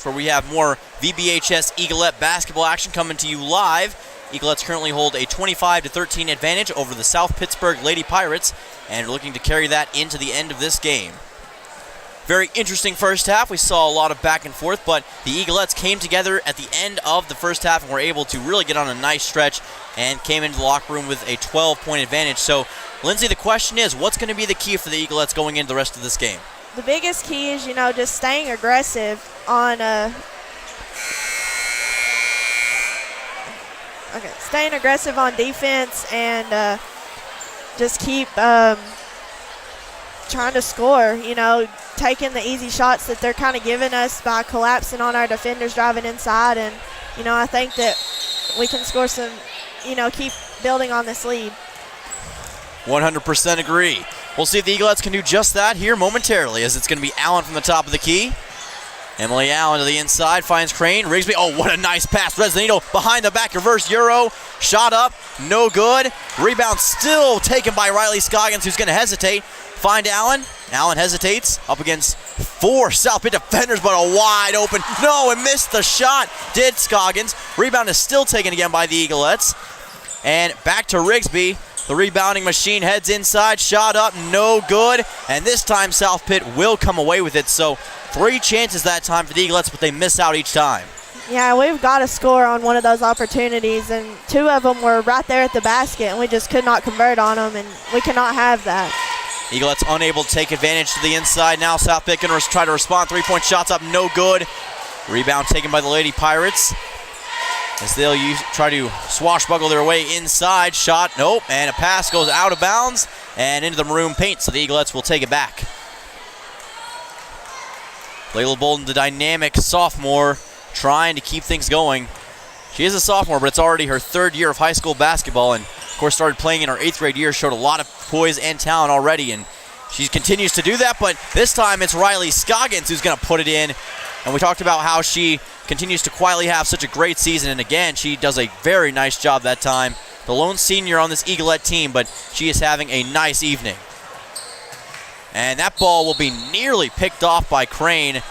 where we have more VBHS Eaglet basketball action coming to you live. Eaglets currently hold a 25-13 advantage over the South Pittsburg Lady Pirates and are looking to carry that into the end of this game. Very interesting first half. We saw a lot of back and forth, but the Eaglets came together at the end of the first half and were able to really get on a nice stretch and came into the locker room with a 12-point advantage. So, Lindsay, the question is, what's going to be the key for the Eaglets going into the rest of this game? The biggest key is, just staying aggressive on staying aggressive on defense and just keep trying to score, taking the easy shots that they're kind of giving us by collapsing on our defenders driving inside. And, I think that we can score some, keep building on this lead. 100% agree. We'll see if the Eaglets can do just that here momentarily, as it's going to be Allen from the top of the key. Emily Allen to the inside, finds Crane. Rigsby, oh, what a nice pass. Residino behind the back, reverse Euro. Shot up, no good. Rebound still taken by Riley Scoggins, who's going to hesitate. Find Allen. Allen hesitates up against 4 South Pitt defenders, but a wide open. No, and missed the shot. Did Scoggins. Rebound is still taken again by the Eaglettes. And back to Rigsby. The rebounding machine heads inside. Shot up, no good. And this time South Pitt will come away with it. So 3 chances that time for the Eaglets, but they miss out each time. Yeah, we've got to score on one of those opportunities, and 2 of them were right there at the basket, and we just could not convert on them, and we cannot have that. Eaglets unable to take advantage to the inside. Now South Pitt going to try to respond. 3-point shots up, no good. Rebound taken by the Lady Pirates as they'll try to swashbuckle their way inside. Shot, nope, and a pass goes out of bounds and into the maroon paint, so the Eaglets will take it back. Layla Bolden, the dynamic sophomore, trying to keep things going. She is a sophomore, but it's already her 3rd year of high school basketball, and of course started playing in her 8th grade year, showed a lot of poise and talent already, and she continues to do that, but this time it's Riley Scoggins who's going to put it in. And we talked about how she continues to quietly have such a great season, and again, she does a very nice job that time. The lone senior on this Eaglet team, but she is having a nice evening. And that ball will be nearly picked off by Crane.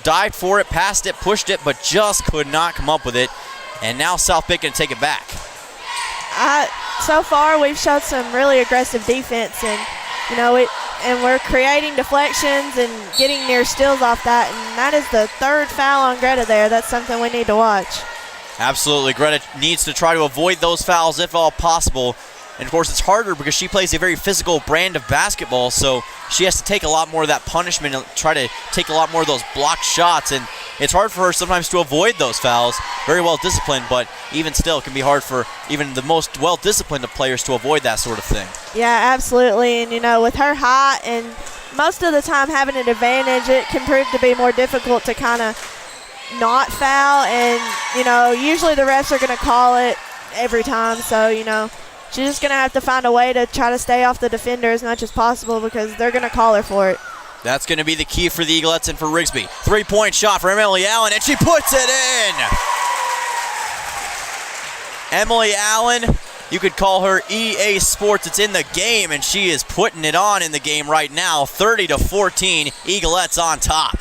Dived for it, passed it, pushed it, but just could not come up with it. And now South Pitt can take it back. So far, we've showed some really aggressive defense, and we're creating deflections and getting near steals off that, and that is the 3rd foul on Greta there. That's something we need to watch. Absolutely. Greta needs to try to avoid those fouls if all possible. And, of course, it's harder because she plays a very physical brand of basketball, so she has to take a lot more of that punishment and try to take a lot more of those blocked shots. And it's hard for her sometimes to avoid those fouls. Very well disciplined, but even still, it can be hard for even the most well-disciplined of players to avoid that sort of thing. Yeah, absolutely. And, with her height and most of the time having an advantage, it can prove to be more difficult to kind of not foul. And, usually the refs are going to call it every time, so, she's just going to have to find a way to try to stay off the defender as much as possible because they're going to call her for it. That's going to be the key for the Eaglets and for Rigsby. 3-point shot for Emily Allen, and she puts it in! Emily Allen, you could call her EA Sports. It's in the game, and she is putting it on in the game right now. 30-14, Eaglets on top.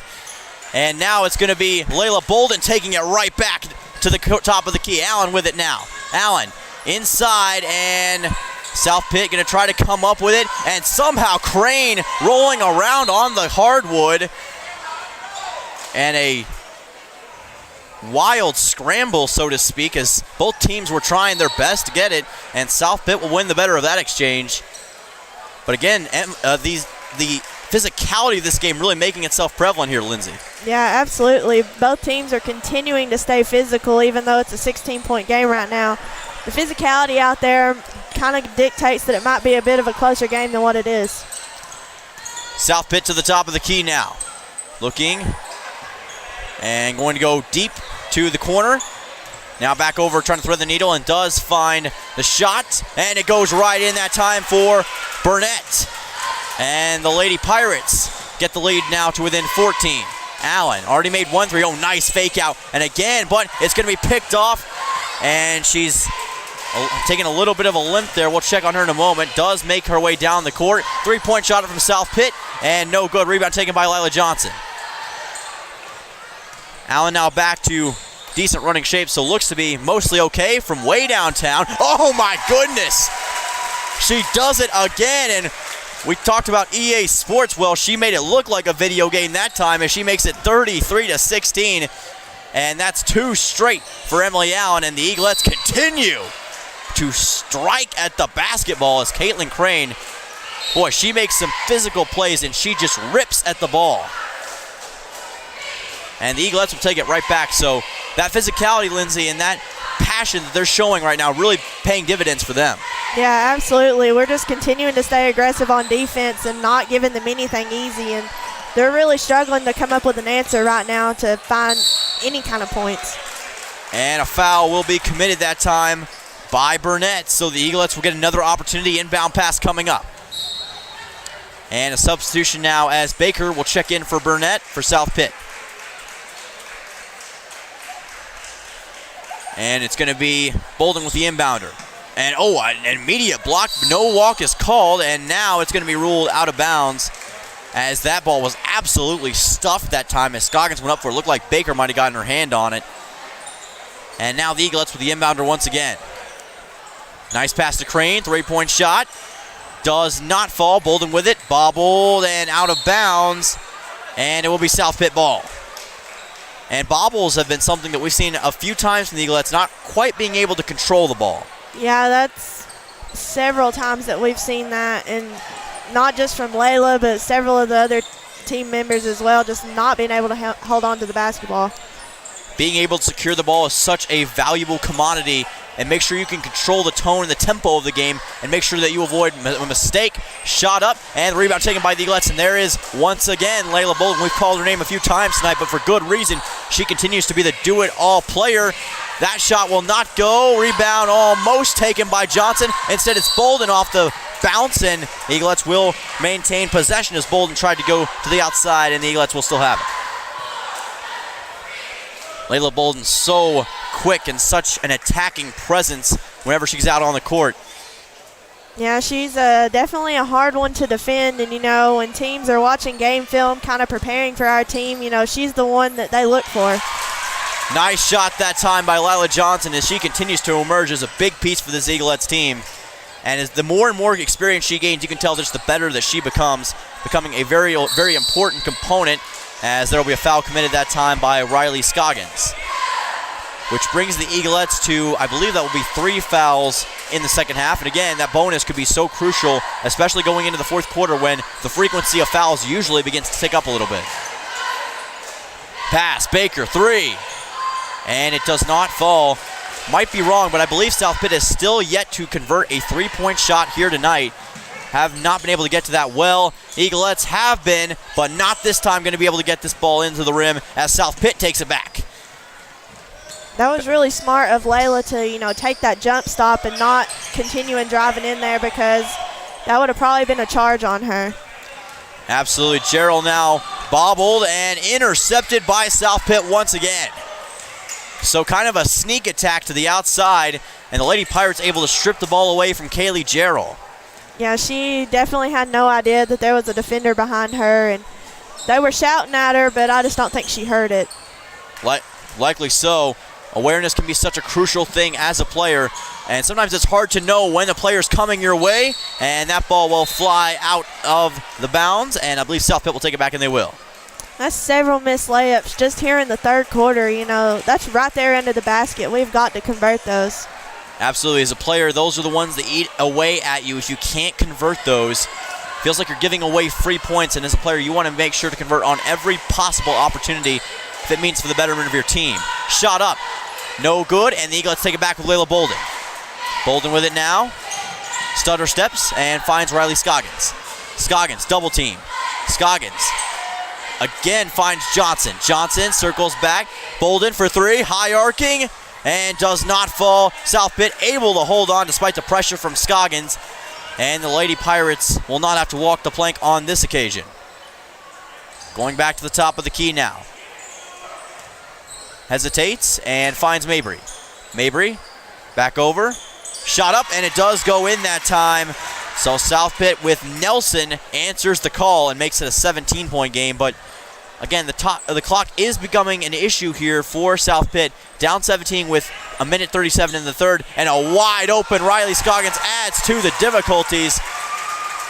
And now it's going to be Layla Bolden taking it right back to the top of the key. Allen with it now. Allen inside, and South Pitt going to try to come up with it, and somehow Crane rolling around on the hardwood. And a wild scramble, so to speak, as both teams were trying their best to get it, and South Pitt will win the better of that exchange. But again, the physicality of this game really making itself prevalent here, Lindsay. Yeah, absolutely. Both teams are continuing to stay physical, even though it's a 16-point game right now. The physicality out there kind of dictates that it might be a bit of a closer game than what it is. South Pitt to the top of the key now. Looking and going to go deep to the corner. Now back over, trying to thread the needle, and does find the shot. And it goes right in that time for Burnett. And the Lady Pirates get the lead now to within 14. Allen already made 1 3. Oh, nice fake out. And again, but it's going to be picked off. And she's taking a little bit of a limp there. We'll check on her in a moment. Does make her way down the court. 3-point shot from South Pitt, and no good. Rebound taken by Lila Johnson. Allen now back to decent running shape, so looks to be mostly okay from way downtown. Oh my goodness! She does it again, and we talked about EA Sports. Well, she made it look like a video game that time as she makes it 33-16, and that's 2 straight for Emily Allen, and the Eaglettes continue to strike at the basketball as Caitlin Crane, boy, she makes some physical plays and she just rips at the ball. And the Eaglettes will take it right back. So that physicality, Lindsay, and that passion that they're showing right now really paying dividends for them. Yeah, absolutely. We're just continuing to stay aggressive on defense and not giving them anything easy. And they're really struggling to come up with an answer right now to find any kind of points. And a foul will be committed that time by Burnett. So the Eaglettes will get another opportunity. Inbound pass coming up. And a substitution now as Baker will check in for Burnett for South Pitt. And it's going to be Bolden with the inbounder. And an immediate block. No walk is called, and now it's going to be ruled out of bounds as that ball was absolutely stuffed that time as Scoggins went up for it. Looked like Baker might have gotten her hand on it. And now the Eaglettes with the inbounder once again. Nice pass to Crane, 3-point shot. Does not fall. Bolden with it, bobbled and out of bounds. And it will be South Pitt ball. And bobbles have been something that we've seen a few times from the Eaglettes, not quite being able to control the ball. Yeah, that's several times that we've seen that, and not just from Layla, but several of the other team members as well, just not being able to hold on to the basketball. Being able to secure the ball is such a valuable commodity, and make sure you can control the tone and the tempo of the game and make sure that you avoid a mistake. Shot up, and the rebound taken by the Eaglettes, and there is once again Layla Bolden. We've called her name a few times tonight, but for good reason. She continues to be the do-it-all player. That shot will not go. Rebound almost taken by Johnson. Instead, it's Bolden off the bounce, and the Eaglettes will maintain possession as Bolden tried to go to the outside, and the Eaglettes will still have it. Layla Bolden so quick and such an attacking presence whenever she's out on the court. Yeah, she's definitely a hard one to defend, and when teams are watching game film, kind of preparing for our team, she's the one that they look for. Nice shot that time by Lila Johnson as she continues to emerge as a big piece for this Eaglettes team. And as the more and more experience she gains, you can tell just the better that she becomes, becoming a very, very important component, as there will be a foul committed that time by Riley Scoggins, which brings the Eaglettes to, I believe that will be 3 fouls in the second half. And again, that bonus could be so crucial, especially going into the fourth quarter when the frequency of fouls usually begins to tick up a little bit. Pass, Baker, 3. And it does not fall. Might be wrong, but I believe South Pitt is still yet to convert a 3-point shot here tonight. Have not been able to get to that well. Eaglettes have been, but not this time going to be able to get this ball into the rim as South Pitt takes it back. That was really smart of Layla to, take that jump stop and not continuing driving in there, because that would have probably been a charge on her. Absolutely. Gerald now bobbled and intercepted by South Pitt once again. So kind of a sneak attack to the outside, and the Lady Pirates able to strip the ball away from Kaylee Gerald. Yeah, she definitely had no idea that there was a defender behind her, and they were shouting at her, but I just don't think she heard it. Likely so. Awareness can be such a crucial thing as a player, and sometimes it's hard to know when the player's coming your way, and that ball will fly out of the bounds, and I believe South Pitt will take it back, and they will. That's several missed layups just here in the third quarter. That's right there into the basket. We've got to convert those. Absolutely. As a player, those are the ones that eat away at you. If you can't convert those, feels like you're giving away free points, and as a player, you want to make sure to convert on every possible opportunity if it means for the betterment of your team. Shot up. No good, and the Eaglettes take it back with Layla Bolden. Bolden with it now. Stutter steps and finds Riley Scoggins. Scoggins, double team. Scoggins again finds Johnson. Johnson circles back. Bolden for 3, high arcing, and does not fall. South Pitt able to hold on despite the pressure from Scoggins, and the Lady Pirates will not have to walk the plank on this occasion. Going back to the top of the key now. Hesitates and finds Mabry. Mabry back over. Shot up, and it does go in that time. So South Pitt with Nelson answers the call and makes it a 17-point game, but again, the clock is becoming an issue here for South Pitt. Down 17 with a minute 37 in the third, and a wide open Riley Scoggins adds to the difficulties.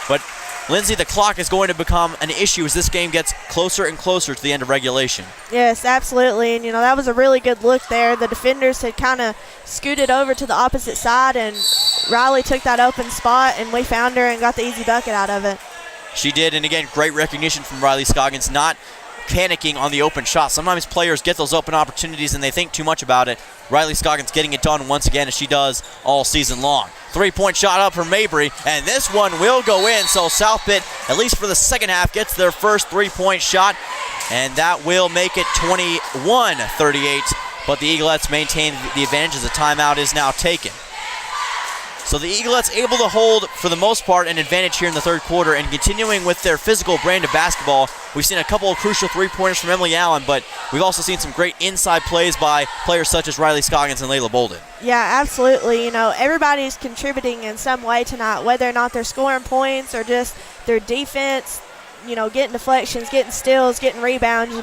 But Lindsay, the clock is going to become an issue as this game gets closer and closer to the end of regulation. Yes, absolutely. And, that was a really good look there. The defenders had kind of scooted over to the opposite side, and Riley took that open spot, and we found her and got the easy bucket out of it. She did, and again, great recognition from Riley Scoggins, not panicking on the open shot. Sometimes players get those open opportunities and they think too much about it. Riley Scoggins getting it done once again, as she does all season long. 3-point shot up from Mabry, and this one will go in. So South Pitt, at least for the second half, gets their first 3-point shot, and that will make it 21-38. But the Eaglettes maintain the advantage as a timeout is now taken. So the Eaglettes able to hold, for the most part, an advantage here in the third quarter, and continuing with their physical brand of basketball. We've seen a couple of crucial three-pointers from Emily Allen, but we've also seen some great inside plays by players such as Riley Scoggins and Layla Bolden. Yeah, absolutely. Everybody's contributing in some way tonight, whether or not they're scoring points or just their defense, getting deflections, getting steals, getting rebounds,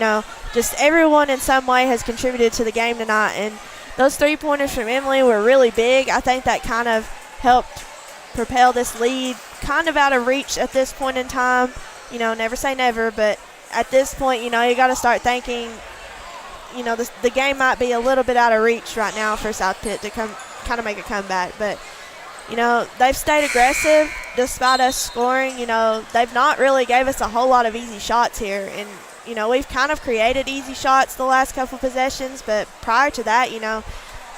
just everyone in some way has contributed to the game tonight. And those three-pointers from Emily were really big. I think that kind of helped propel this lead kind of out of reach at this point in time. Never say never, but at this point, you got to start thinking, the game might be a little bit out of reach right now for South Pitt to kind of make a comeback. But, they've stayed aggressive despite us scoring. They've not really gave us a whole lot of easy shots here. And, we've kind of created easy shots the last couple possessions, but prior to that,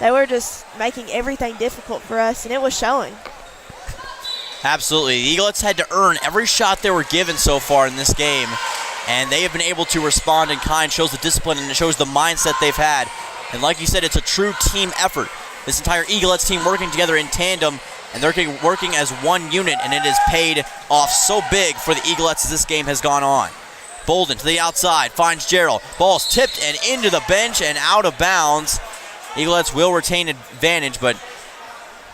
they were just making everything difficult for us, and it was showing. Absolutely. The Eaglettes had to earn every shot they were given so far in this game, and they have been able to respond in kind. Shows the discipline, and it shows the mindset they've had. And like you said, it's a true team effort. This entire Eaglettes team working together in tandem, and they're working as one unit, and it has paid off so big for the Eaglettes as this game has gone on. Bolden to the outside, finds Gerald. Ball's tipped and into the bench and out of bounds. Eaglettes will retain advantage, but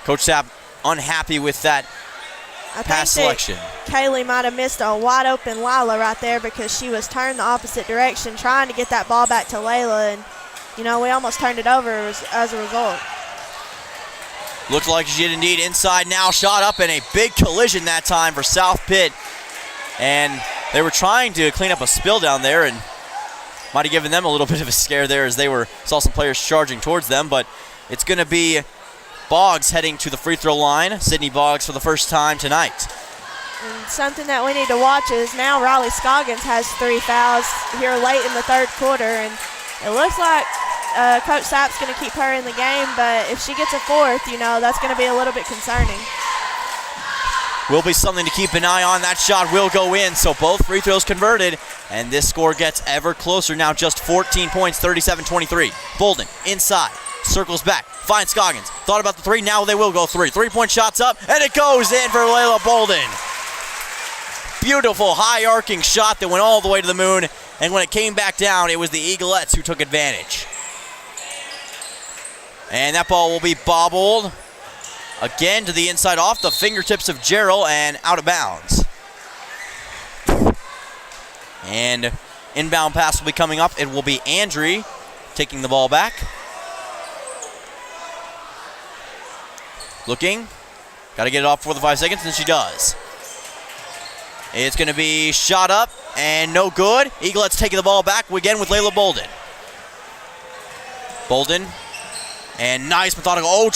Coach Sapp unhappy with that pass selection. Kaylee might have missed a wide open Lila right there because she was turned the opposite direction trying to get that ball back to Layla, and we almost turned it over as a result. Looked like she did indeed. Inside now, shot up, and a big collision that time for South Pitt. And they were trying to clean up a spill down there, and might have given them a little bit of a scare there as they saw some players charging towards them. But it's going to be Boggs heading to the free throw line. Sydney Boggs for the first time tonight. And something that we need to watch is now Riley Scoggins has 3 fouls here late in the third quarter, and it looks like Coach Sapp's going to keep her in the game, but if she gets a fourth, that's going to be a little bit concerning. Will be something to keep an eye on. That shot will go in, so both free throws converted, and this score gets ever closer. Now just 14 points, 37-23. Bolden inside, circles back, finds Scoggins. Thought about the three, now they will go three. 3-point shots up, and it goes in for Layla Bolden. Beautiful high arcing shot that went all the way to the moon, and when it came back down, it was the Eaglettes who took advantage. And that ball will be bobbled again to the inside off the fingertips of Gerald and out of bounds. And inbound pass will be coming up. It will be Andre taking the ball back. Looking. Got to get it off for the 5 seconds, and she does. It's going to be shot up and no good. Eaglettes taking the ball back again with Layla Bolden. Bolden. And nice methodical,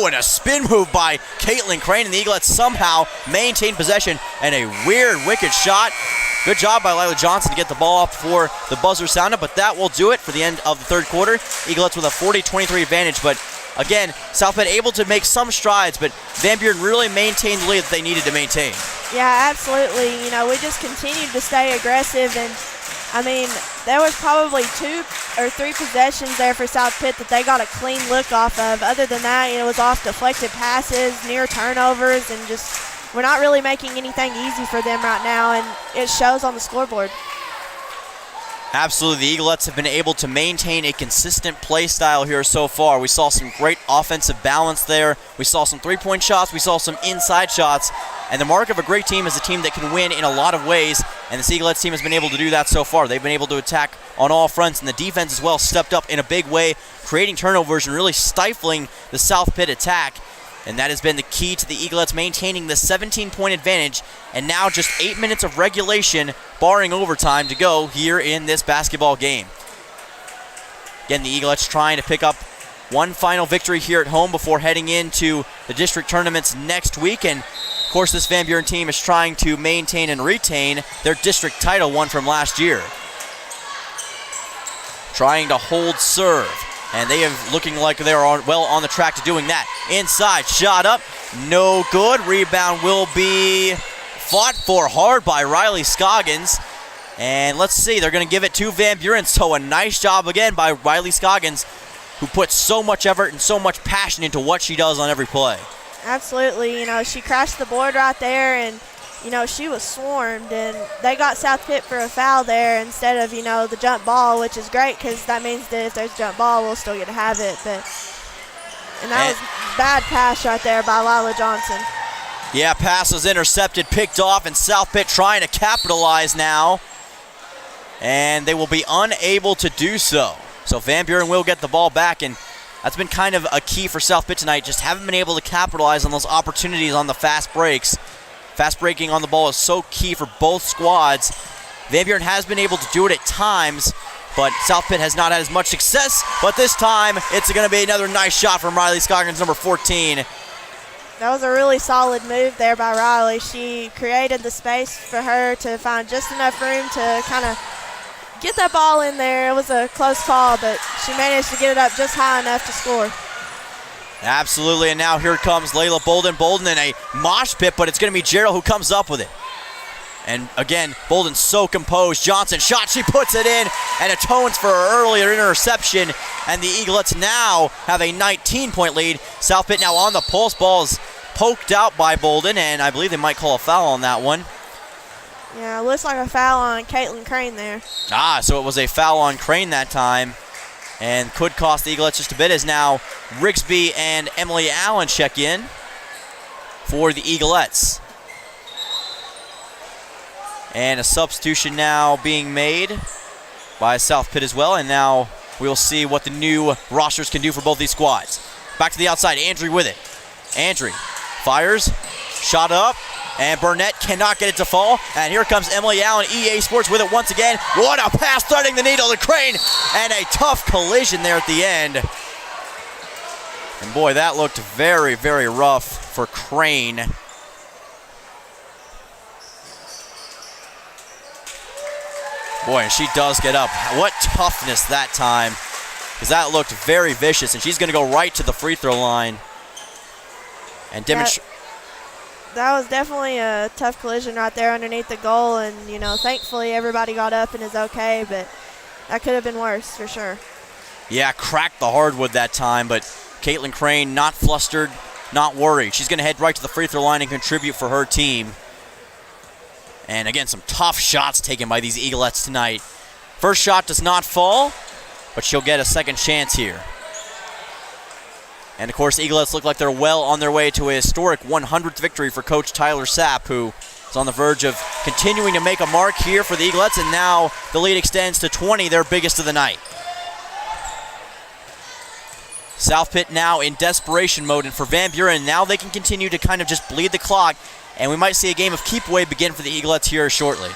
and a spin move by Caitlin Crane, and the Eaglettes somehow maintain possession, and a weird, wicked shot. Good job by Lila Johnson to get the ball up before the buzzer sounded, but that will do it for the end of the third quarter. Eaglettes with a 40-23 advantage, but again, South Bend able to make some strides, but Van Buren really maintained the lead that they needed to maintain. Yeah, absolutely. We just continued to stay aggressive, and there was probably 2 or 3 possessions there for South Pitt that they got a clean look off of. Other than that, it was off deflected passes, near turnovers, and just we're not really making anything easy for them right now, and it shows on the scoreboard. Absolutely. The Eaglettes have been able to maintain a consistent play style here so far. We saw some great offensive balance there. We saw some three-point shots. We saw some inside shots. And the mark of a great team is a team that can win in a lot of ways. And the Eaglets team has been able to do that so far. They've been able to attack on all fronts, and the defense as well stepped up in a big way, creating turnovers and really stifling the South Pitt attack. And that has been the key to the Eaglets maintaining the 17-point advantage, and now just 8 minutes of regulation, barring overtime, to go here in this basketball game. Again, the Eaglets trying to pick up one final victory here at home before heading into the district tournaments next week. And of course, this Van Buren team is trying to maintain and retain their district title won from last year. Trying to hold serve. And they are looking like they're well on the track to doing that. Inside, shot up, no good. Rebound will be fought for hard by Riley Scoggins. And let's see, they're going to give it to Van Buren. So a nice job again by Riley Scoggins, who puts so much effort and so much passion into what she does on every play. Absolutely. She crashed the board right there, and she was swarmed, and they got South Pitt for a foul there instead of, the jump ball, which is great because that means that if there's a jump ball, we'll still get to have it. And that was a bad pass right there by Lila Johnson. Yeah, pass was intercepted, picked off, and South Pitt trying to capitalize now. And they will be unable to do so. So Van Buren will get the ball back, and that's been kind of a key for South Pitt tonight. Just haven't been able to capitalize on those opportunities on the fast breaks. Fast breaking on the ball is so key for both squads. Van Buren has been able to do it at times, but South Pitt has not had as much success. But this time, it's going to be another nice shot from Riley Scoggins, number 14. That was a really solid move there by Riley. She created the space for her to find just enough room to kind of get that ball in there. It was a close call, but she managed to get it up just high enough to score. Absolutely, and now here comes Layla Bolden. Bolden in a mosh pit, but it's going to be Gerald who comes up with it. And again, Bolden so composed. Johnson shot, she puts it in and atones for her earlier interception. And the Eaglets now have a 19-point lead. South Pitt now on the pulse. Ball is poked out by Bolden, and I believe they might call a foul on that one. Yeah, it looks like a foul on Caitlin Crane there. So it was a foul on Crane that time, and could cost the Eaglets just a bit, as now Rigsby and Emily Allen check in for the Eaglets. And a substitution now being made by South Pitt as well, and now we'll see what the new rosters can do for both these squads. Back to the outside, Andrew with it. Andrew fires, shot up, and Burnett cannot get it to fall. And here comes Emily Allen, EA Sports with it once again. What a pass, threading the needle to Crane, and a tough collision there at the end. And boy, that looked very, very rough for Crane. Boy, and she does get up. What toughness that time, because that looked very vicious, and she's going to go right to the free throw line and demonstrate. That was definitely a tough collision right there underneath the goal, and, thankfully everybody got up and is okay, but that could have been worse for sure. Yeah, cracked the hardwood that time, but Caitlin Crane not flustered, not worried. She's going to head right to the free throw line and contribute for her team. And again, some tough shots taken by these Eaglets tonight. First shot does not fall, but she'll get a second chance here. And of course, Eaglets look like they're well on their way to a historic 100th victory for Coach Tyler Sapp, who is on the verge of continuing to make a mark here for the Eaglets, and now the lead extends to 20, their biggest of the night. South Pitt now in desperation mode, and for Van Buren, now they can continue to kind of just bleed the clock, and we might see a game of keep away begin for the Eaglets here shortly.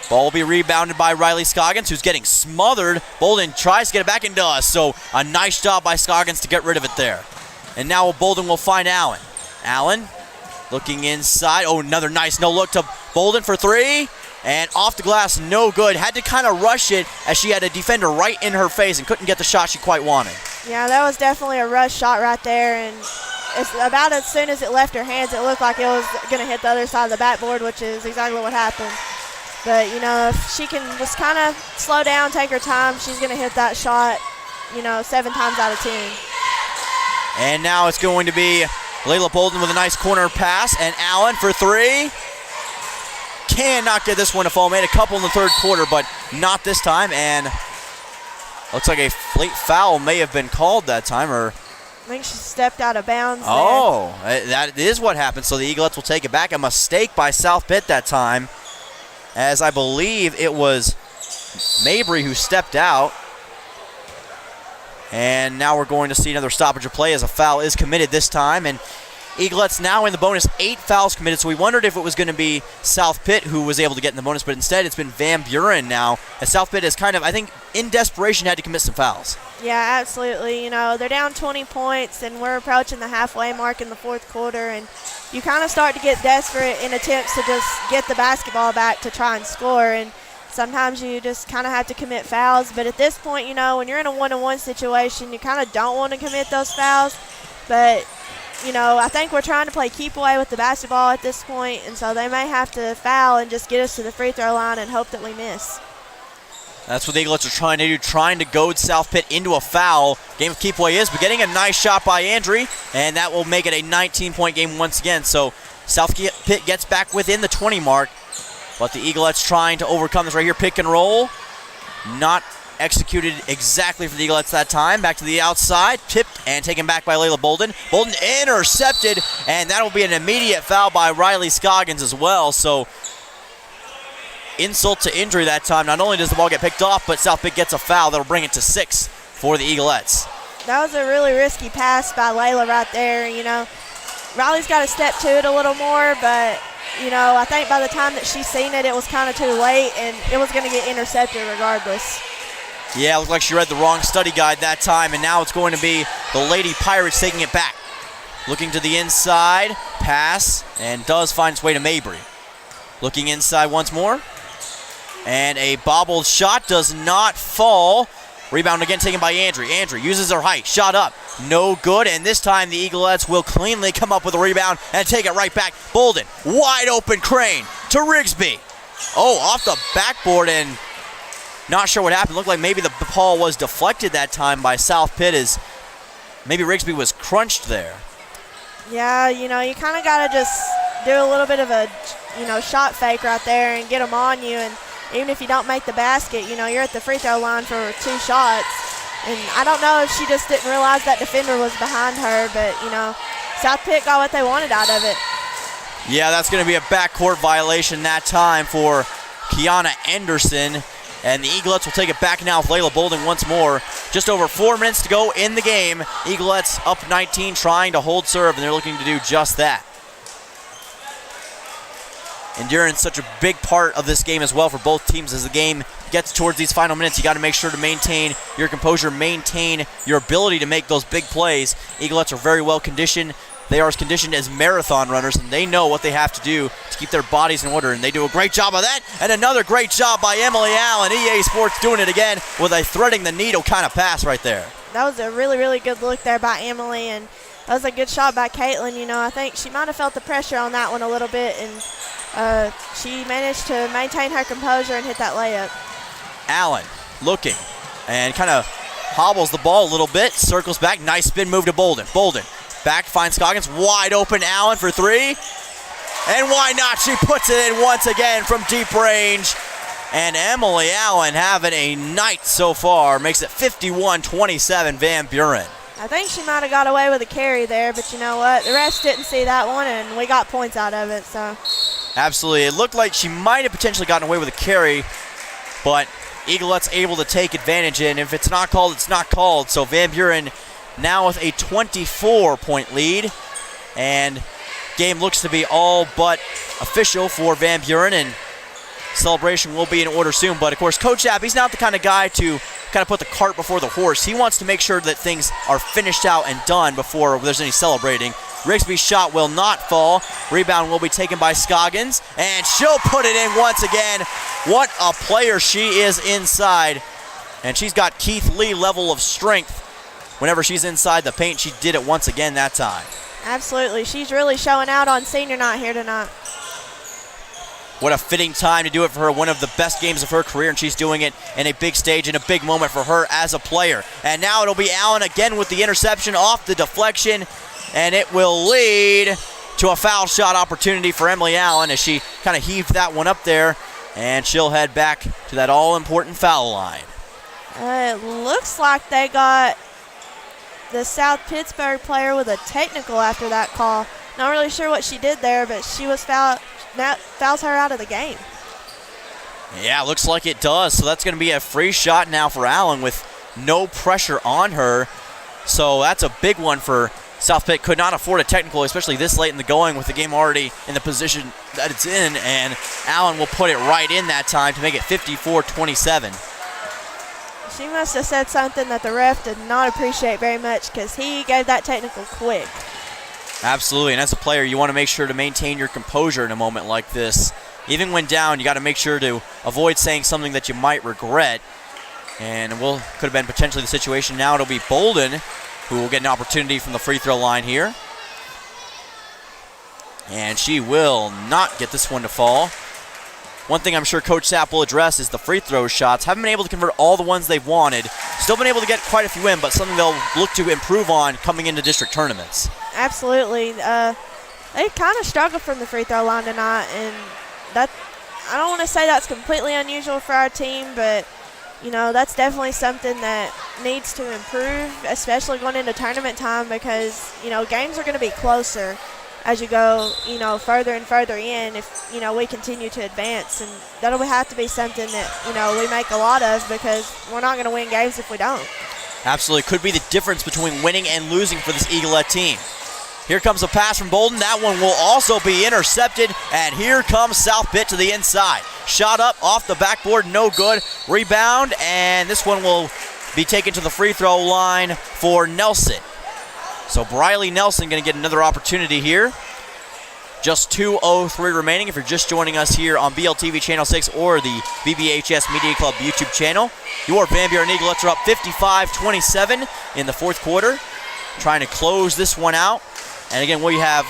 Ball will be rebounded by Riley Scoggins, who's getting smothered. Bolden tries to get it back and does, so a nice job by Scoggins to get rid of it there. And now Bolden will find Allen. Allen looking inside. Oh, another nice no-look to Bolden for three. And off the glass, no good. Had to kind of rush it as she had a defender right in her face and couldn't get the shot she quite wanted. Yeah, that was definitely a rush shot right there, and it's about as soon as it left her hands, it looked like it was going to hit the other side of the backboard, which is exactly what happened. But, if she can just kind of slow down, take her time, she's going to hit that shot, 7 times out of 10. And now it's going to be Layla Bolden with a nice corner pass, and Allen for three. Cannot get this one to fall. Made a couple in the third quarter, but not this time. And looks like a late foul may have been called that time, or I think she stepped out of bounds there. That is what happened. So the Eaglets will take it back. A mistake by South Pitt that time. as I believe it was Mabry who stepped out. And now we're going to see another stoppage of play as a foul is committed this time. And Eaglettes now in the bonus, 8 fouls committed. So we wondered if it was going to be South Pitt who was able to get in the bonus, but instead it's been Van Buren now, as South Pitt has kind of, I think, in desperation had to commit some fouls. Yeah, absolutely. You know, they're down 20 points, and we're approaching the halfway mark in the fourth quarter, and you kind of start to get desperate in attempts to just get the basketball back to try and score, and sometimes you just kind of have to commit fouls. But at this point, you know, when you're in a one-on-one situation, you kind of don't want to commit those fouls. But, you know, I think we're trying to play keep away with the basketball at this point, and so they may have to foul and just get us to the free throw line and hope that we miss. That's what the Eaglets are trying to do, trying to goad South Pitt into a foul. Game of keep away is, but getting a nice shot by Andry, and that will make it a 19-point game once again. So South Pitt gets back within the 20 mark, but the Eaglettes trying to overcome this right here. Pick and roll, not executed exactly for the Eaglettes that time. Back to the outside, tipped and taken back by Layla Bolden. Bolden intercepted, and that will be an immediate foul by Riley Scoggins as well. So insult to injury that time. Not only does the ball get picked off, but South Pitt gets a foul that'll bring it to 6 for the Eaglettes. That was a really risky pass by Layla right there. You know, Riley's got to step to it a little more, but, you know, I think by the time that she seen it, it was kind of too late, and it was going to get intercepted regardless. Yeah, it looked like she read the wrong study guide that time, and now it's going to be the Lady Pirates taking it back. Looking to the inside, pass, and does find its way to Mabry. Looking inside once more. And a bobbled shot does not fall. Rebound again taken by Andry. Andry uses her height. Shot up. No good. And this time the Eaglettes will cleanly come up with a rebound and take it right back. Bolden, wide open Crane to Rigsby. Oh, off the backboard, and not sure what happened. Looked like maybe the ball was deflected that time by South Pitt, as maybe Rigsby was crunched there. Yeah, you know, you kind of got to just do a little bit of a, you know, shot fake right there and get them on you. And even if you don't make the basket, you know, you're at the free throw line for 2 shots. And I don't know if she just didn't realize that defender was behind her, but, you know, South Pitt got what they wanted out of it. Yeah, that's going to be a backcourt violation that time for Kiana Anderson. And the Eaglettes will take it back now with Layla Bolden once more. Just over 4 minutes to go in the game. Eaglettes up 19, trying to hold serve, and they're looking to do just that. Endurance such a big part of this game as well for both teams. As the game gets towards these final minutes, you got to make sure to maintain your composure, maintain your ability to make those big plays. Eaglettes are very well conditioned. They are as conditioned as marathon runners, and they know what they have to do to keep their bodies in order, and they do a great job of that. And another great job by Emily Allen. EA Sports doing it again with a threading the needle kind of pass right there. That was a really, really good look there by Emily, and that was a good shot by Caitlin. You know, I think she might have felt the pressure on that one a little bit, and she managed to maintain her composure and hit that layup. Allen looking and kind of hobbles the ball a little bit, circles back, nice spin move to Bolden. Bolden back, finds Scoggins, wide open, Allen for 3. And why not? She puts it in once again from deep range. And Emily Allen having a night so far, makes it 51-27 Van Buren. I think she might have got away with a carry there, but you know what? The refs didn't see that one, and we got points out of it. So absolutely. It looked like she might have potentially gotten away with a carry, but Eaglettes able to take advantage, and if it's not called, it's not called. So Van Buren now with a 24-point lead, and game looks to be all but official for Van Buren, and celebration will be in order soon. But of course, Coach App, he's not the kind of guy to kind of put the cart before the horse. He wants to make sure that things are finished out and done before there's any celebrating. Rigsby's shot will not fall. Rebound will be taken by Scoggins, and she'll put it in once again. What a player she is inside, and she's got Keith Lee level of strength. Whenever she's inside the paint, she did it once again that time. Absolutely. She's really showing out on senior night here tonight. What a fitting time to do it for her. One of the best games of her career, and she's doing it in a big stage and a big moment for her as a player. And now it'll be Allen again with the interception off the deflection, and it will lead to a foul shot opportunity for Emily Allen as she kind of heaved that one up there, and she'll head back to that all-important foul line. It looks like they got the South Pittsburg player with a technical after that call. Not really sure what she did there, but she was fouled. That fouls her out of the game. Yeah, looks like it does. So that's going to be a free shot now for Allen with no pressure on her. So that's a big one for South Pitt. Could not afford a technical, especially this late in the going with the game already in the position that it's in. And Allen will put it right in that time to make it 54-27. She must have said something that the ref did not appreciate very much because he gave that technical quick. Absolutely, and as a player, you want to make sure to maintain your composure in a moment like this. Even when down, you got to make sure to avoid saying something that you might regret. And could have been potentially the situation. Now it'll be Bolden who will get an opportunity from the free throw line here. And she will not get this one to fall. One thing I'm sure Coach Sapp will address is the free throw shots. Haven't been able to convert all the ones they've wanted. Still been able to get quite a few in, but something they'll look to improve on coming into district tournaments. Absolutely. They kind of struggled from the free throw line tonight, and that I don't want to say that's completely unusual for our team, but that's definitely something that needs to improve, especially going into tournament time because games are going to be closer as you go further and further in if we continue to advance, and that'll have to be something that we make a lot of because we're not going to win games if we don't. Absolutely, could be the difference between winning and losing for this Eaglet team. Here comes a pass from Bolden. That one will also be intercepted, and here comes South Pitt to the inside. Shot up off the backboard, no good. Rebound, and this one will be taken to the free throw line for Nelson. So Briley Nelson going to get another opportunity here. Just 2:03 remaining if you're just joining us here on BLTV Channel 6 or the BBHS Media Club YouTube channel. Your Van Buren Eaglets are up 55-27 in the fourth quarter. Trying to close this one out. And again, we have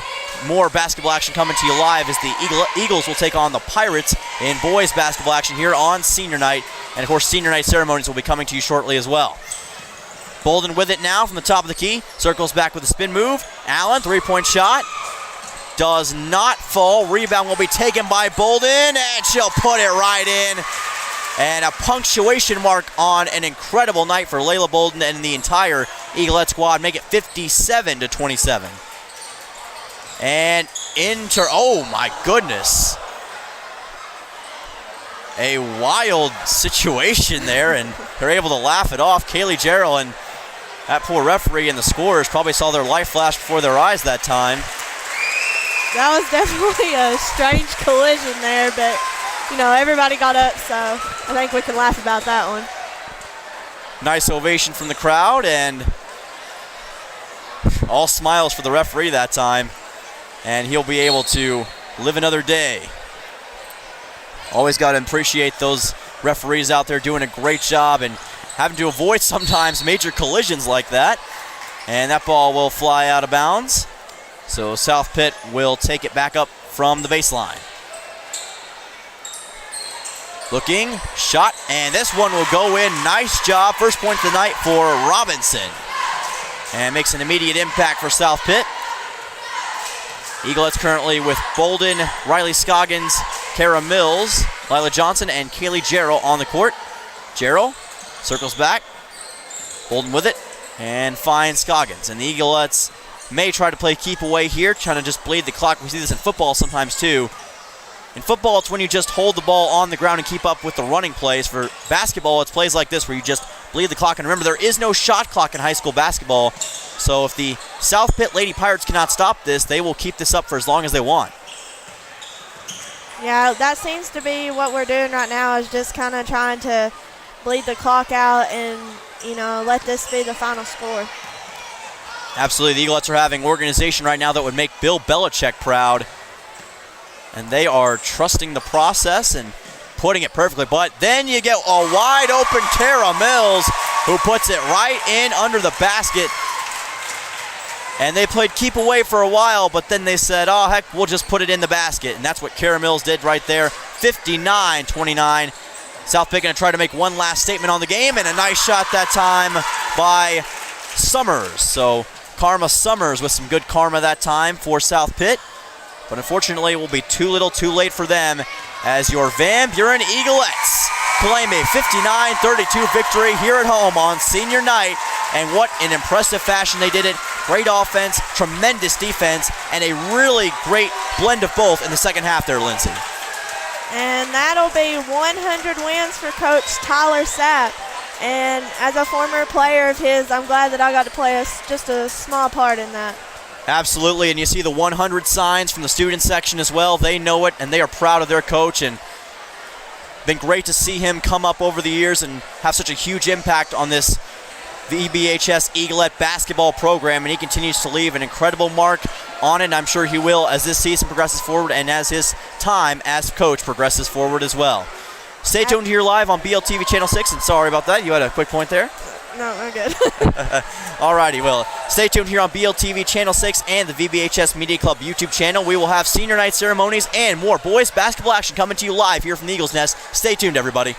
more basketball action coming to you live as the Eagles will take on the Pirates in boys basketball action here on senior night. And of course, senior night ceremonies will be coming to you shortly as well. Bolden with it now from the top of the key. Circles back with a spin move. Allen, three-point shot. Does not fall. Rebound will be taken by Bolden, and she'll put it right in. And a punctuation mark on an incredible night for Layla Bolden and the entire Eaglet squad. Make it 57-27. And oh my goodness. A wild situation there, and they're able to laugh it off. Kaylee Jarrell and that poor referee and the scorers probably saw their life flash before their eyes that time. That was definitely a strange collision there, but everybody got up, so I think we can laugh about that one. Nice ovation from the crowd, and all smiles for the referee that time. And he'll be able to live another day. Always got to appreciate those referees out there doing a great job and having to avoid sometimes major collisions like that. And that ball will fly out of bounds. So South Pitt will take it back up from the baseline. Looking, shot, and this one will go in. Nice job. First point of the night for Robinson. And makes an immediate impact for South Pitt. Eaglets currently with Bolden, Riley Scoggins, Kara Mills, Lila Johnson, and Kaylee Jarrell on the court. Jarrell circles back. Bolden with it and finds Scoggins. And the Eaglets may try to play keep away here, trying to just bleed the clock. We see this in football sometimes too. In football, it's when you just hold the ball on the ground and keep up with the running plays. For basketball, it's plays like this where you just bleed the clock. And remember, there is no shot clock in high school basketball. So if the South Pitt Lady Pirates cannot stop this, they will keep this up for as long as they want. Yeah, that seems to be what we're doing right now, is just kind of trying to bleed the clock out and, let this be the final score. Absolutely. The Eaglets are having organization right now that would make Bill Belichick proud. And they are trusting the process and putting it perfectly. But then you get a wide open Kara Mills who puts it right in under the basket. And they played keep away for a while, but then they said, oh, heck, we'll just put it in the basket. And that's what Kara Mills did right there, 59-29. South Pitt going to try to make one last statement on the game, and a nice shot that time by Summers. So Karma Summers with some good karma that time for South Pitt. But unfortunately, it will be too little too late for them as your Van Buren Eaglets claim a 59-32 victory here at home on senior night. And what an impressive fashion they did it. Great offense, tremendous defense, and a really great blend of both in the second half there, Lindsay. And that'll be 100 wins for Coach Tyler Sapp. And as a former player of his, I'm glad that I got to play just a small part in that. Absolutely, and you see the 100 signs from the student section as well. They know it, and they are proud of their coach, and been great to see him come up over the years and have such a huge impact on this VBHS Eaglet basketball program, and he continues to leave an incredible mark on it, and I'm sure he will as this season progresses forward and as his time as coach progresses forward as well. Stay tuned here live on BLTV Channel 6, and sorry about that, you had a quick point there? No, I'm good. Alrighty, well, stay tuned here on BLTV Channel 6 and the VBHS Media Club YouTube channel. We will have senior night ceremonies and more boys basketball action coming to you live here from the Eagles Nest. Stay tuned, everybody.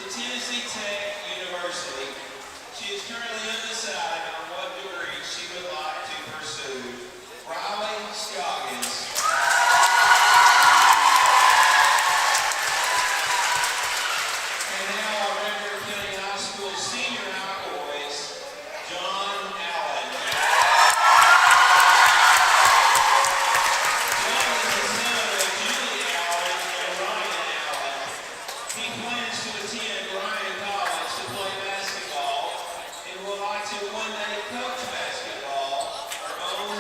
to to Tennessee Tech University. She is currently undecided on what degree she would like to pursue. Riley Scoggins. And now our Redford County High School senior high boys, John Allen. John is the son of Julie Allen and Ryan Allen. He plans to attend Bryan College to play basketball and would like to one day coach basketball or own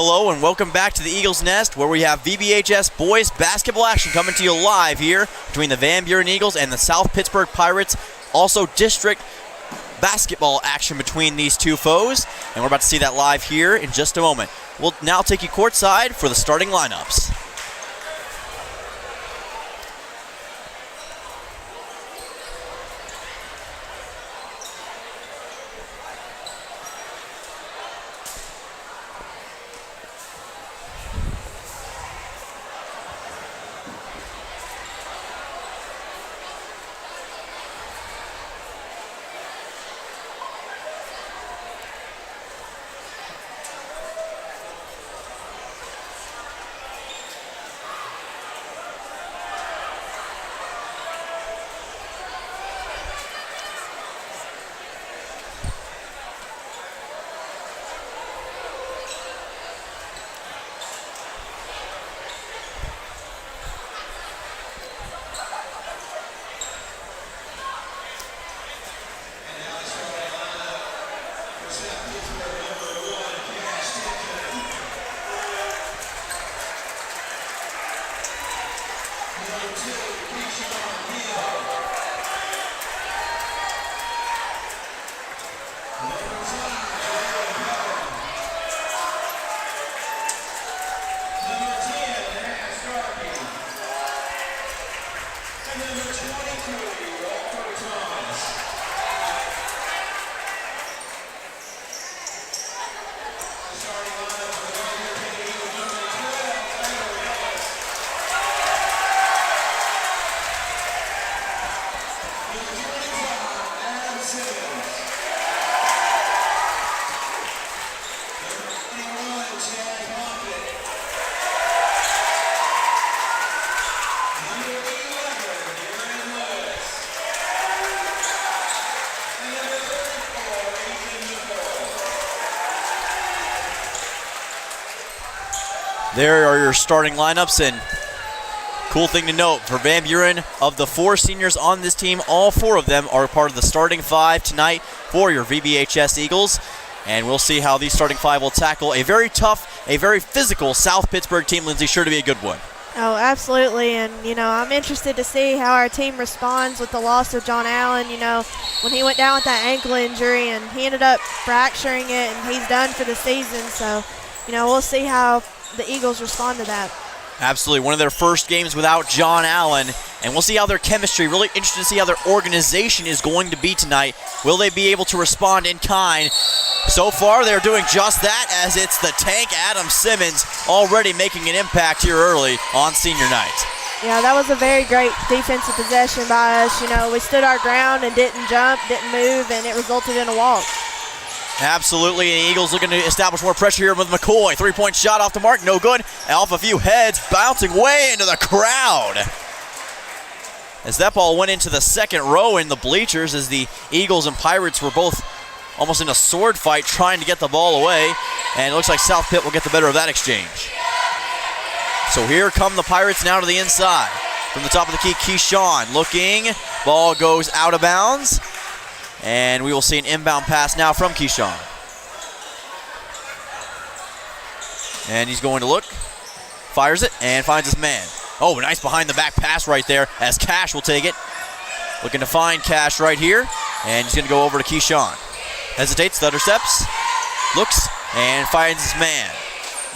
Hello and welcome back to the Eagles Nest, where we have VBHS boys basketball action coming to you live here between the Van Buren Eagles and the South Pittsburg Pirates. Also district basketball action between these two foes, and we're about to see that live here in just a moment. We'll now take you courtside for the starting lineups. There are your starting lineups, and cool thing to note, for Van Buren, of the 4 seniors on this team, all 4 of them are part of the starting 5 tonight for your VBHS Eagles. And we'll see how these starting 5 will tackle a very tough, a very physical South Pittsburg team, Lindsay, sure to be a good one. Oh, absolutely. And, I'm interested to see how our team responds with the loss of John Allen. When he went down with that ankle injury and he ended up fracturing it and he's done for the season. So, we'll see how the Eagles respond to that. Absolutely. One of their first games without John Allen, and we'll see how their chemistry, really interested to see how their organization is going to be tonight. Will they be able to respond in kind? So far, they're doing just that, as it's the tank Adam Simmons already making an impact here early on senior night. Yeah, that was a very great defensive possession by us. We stood our ground and didn't jump, didn't move, and it resulted in a walk. Absolutely, and the Eagles looking to establish more pressure here with McCoy. 3-point shot off the mark, no good. Off a few heads, bouncing way into the crowd. As that ball went into the second row in the bleachers, as the Eagles and Pirates were both almost in a sword fight trying to get the ball away. And it looks like South Pitt will get the better of that exchange. So here come the Pirates now to the inside. From the top of the key, Keyshawn looking. Ball goes out of bounds. And we will see an inbound pass now from Keyshawn. And he's going to look, fires it, and finds his man. Oh, nice behind the back pass right there, as Cash will take it. Looking to find Cash right here, and he's going to go over to Keyshawn. Hesitates, stutter steps, looks, and finds his man.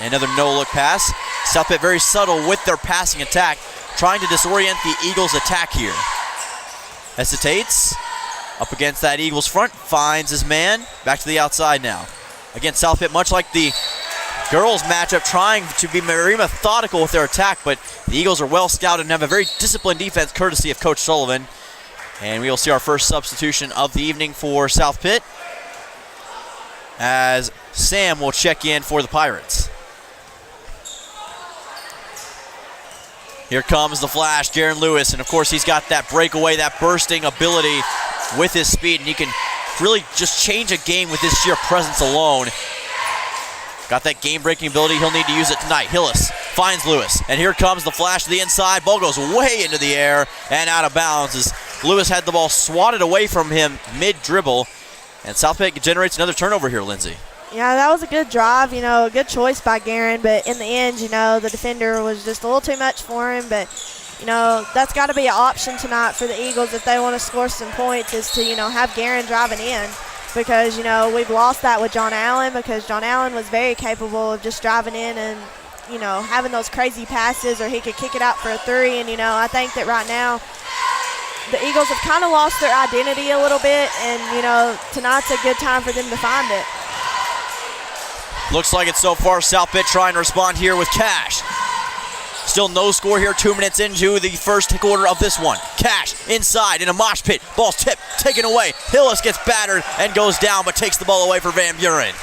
Another no-look pass. South Pitt very subtle with their passing attack, trying to disorient the Eagles' attack here. Hesitates. Up against that Eagles front, finds his man. Back to the outside now. Again, South Pitt, much like the girls matchup, trying to be very methodical with their attack, but the Eagles are well scouted and have a very disciplined defense, courtesy of Coach Sullivan. And we will see our first substitution of the evening for South Pitt, as Sam will check in for the Pirates. Here comes the flash, Jaron Lewis, and of course he's got that breakaway, that bursting ability with his speed, and he can really just change a game with his sheer presence alone. Got that game-breaking ability. He'll need to use it tonight. Hillis finds Lewis, and here comes the flash to the inside. Ball goes way into the air and out of bounds as Lewis had the ball swatted away from him mid-dribble, and South Pitt generates another turnover here, Lindsay. Yeah, that was a good drive, a good choice by Guerin, but in the end, the defender was just a little too much for him, but that's got to be an option tonight for the Eagles if they want to score some points is to, have Guerin driving in because, we've lost that with John Allen because John Allen was very capable of just driving in and, having those crazy passes or he could kick it out for a three. And, I think that right now the Eagles have kind of lost their identity a little bit and, tonight's a good time for them to find it. Looks like it so far. South Pitt trying to respond here with Cash. Still no score here, 2 minutes into the first quarter of this one. Cash inside in a mosh pit. Ball's tipped, taken away. Hillis gets battered and goes down, but takes the ball away for Van Buren.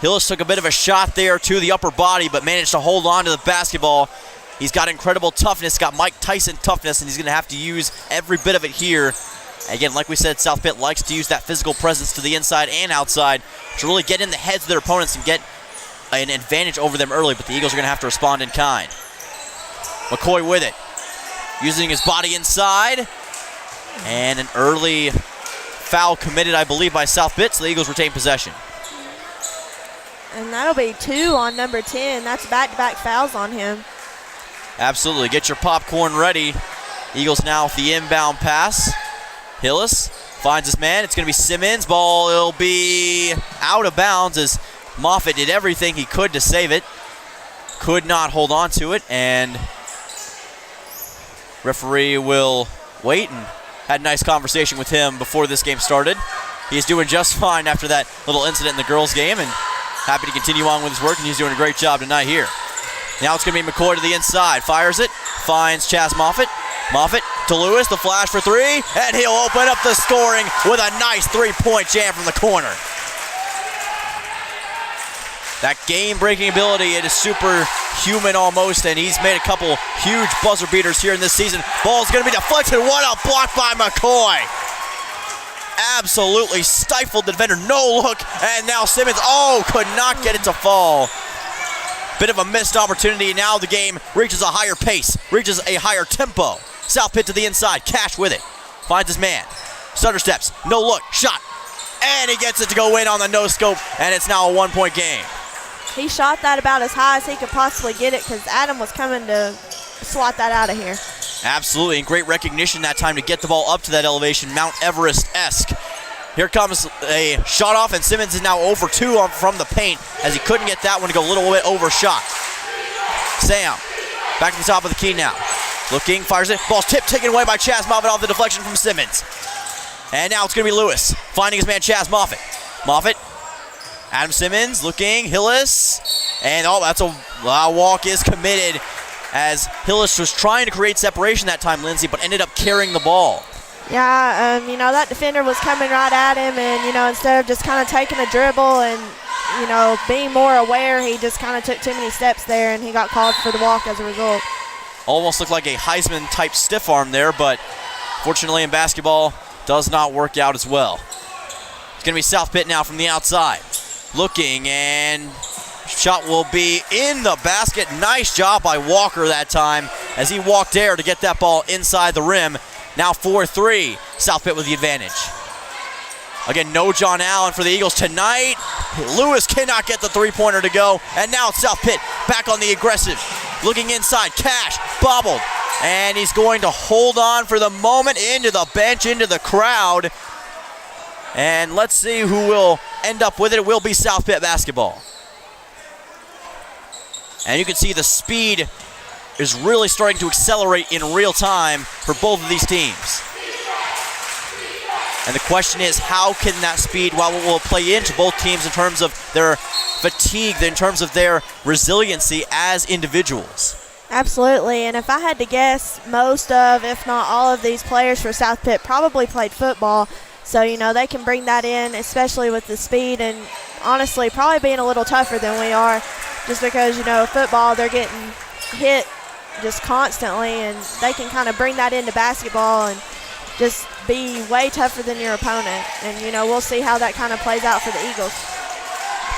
Hillis took a bit of a shot there to the upper body, but managed to hold on to the basketball. He's got incredible toughness, got Mike Tyson toughness, and he's going to have to use every bit of it here. Again, like we said, South Pitt likes to use that physical presence to the inside and outside to really get in the heads of their opponents and get an advantage over them early, but the Eagles are going to have to respond in kind. McCoy with it, using his body inside, and an early foul committed, I believe, by South Pitt, so the Eagles retain possession. And that'll be 2 on number 10. That's back-to-back fouls on him. Absolutely. Get your popcorn ready. Eagles now with the inbound pass. Hillis finds his man. It's going to be Simmons. Ball will be out of bounds as Moffitt did everything he could to save it. Could not hold on to it, and referee will wait and had a nice conversation with him before this game started. He's doing just fine after that little incident in the girls' game and happy to continue on with his work, and he's doing a great job tonight here. Now it's going to be McCoy to the inside. Fires it, finds Chaz Moffitt. Moffitt to Lewis, the flash for three, and he'll open up the scoring with a nice three-point jam from the corner. That game-breaking ability, it is superhuman almost, and he's made a couple huge buzzer beaters here in this season. Ball's going to be deflected. What a block by McCoy. Absolutely stifled the defender. No look, and now Simmons, could not get it to fall. Bit of a missed opportunity. Now the game reaches a higher pace, reaches a higher tempo. South Pitt to the inside. Cash with it. Finds his man. Stutter steps. No look. Shot. And he gets it to go in on the no-scope, and it's now a one-point game. He shot that about as high as he could possibly get it because Adam was coming to swat that out of here. Absolutely, and great recognition that time to get the ball up to that elevation, Mount Everest-esque. Here comes a shot off, and Simmons is now over 2 from the paint as he couldn't get that one to go a little bit overshot. Sam, back to the top of the key now. Looking, fires it. Ball's tipped, taken away by Chaz Moffitt off the deflection from Simmons. And now it's going to be Lewis, finding his man Chaz Moffitt. Moffitt, Adam Simmons looking, Hillis. And that's a walk is committed as Hillis was trying to create separation that time, Lindsay, but ended up carrying the ball. Yeah, that defender was coming right at him, and, instead of just kind of taking a dribble and, being more aware, he just kind of took too many steps there, and he got called for the walk as a result. Almost looked like a Heisman-type stiff arm there, but fortunately in basketball, does not work out as well. It's going to be South Pitt now from the outside. Looking, and shot will be in the basket. Nice job by Walker that time as he walked there to get that ball inside the rim. Now 4-3, South Pitt with the advantage. Again, no John Allen for the Eagles tonight. Lewis cannot get the three-pointer to go, and now it's South Pitt back on the aggressive. Looking inside, Cash, bobbled, and he's going to hold on for the moment into the bench, into the crowd. And let's see who will end up with it. It will be South Pitt basketball. And you can see the speed is really starting to accelerate in real time for both of these teams. And the question is, how can that speed, will play into both teams in terms of their fatigue, in terms of their resiliency as individuals? Absolutely, and if I had to guess, most of, if not all of these players for South Pitt probably played football. So, they can bring that in, especially with the speed and honestly probably being a little tougher than we are just because, football, they're getting hit just constantly, and they can kind of bring that into basketball and just be way tougher than your opponent. And, we'll see how that kind of plays out for the Eagles.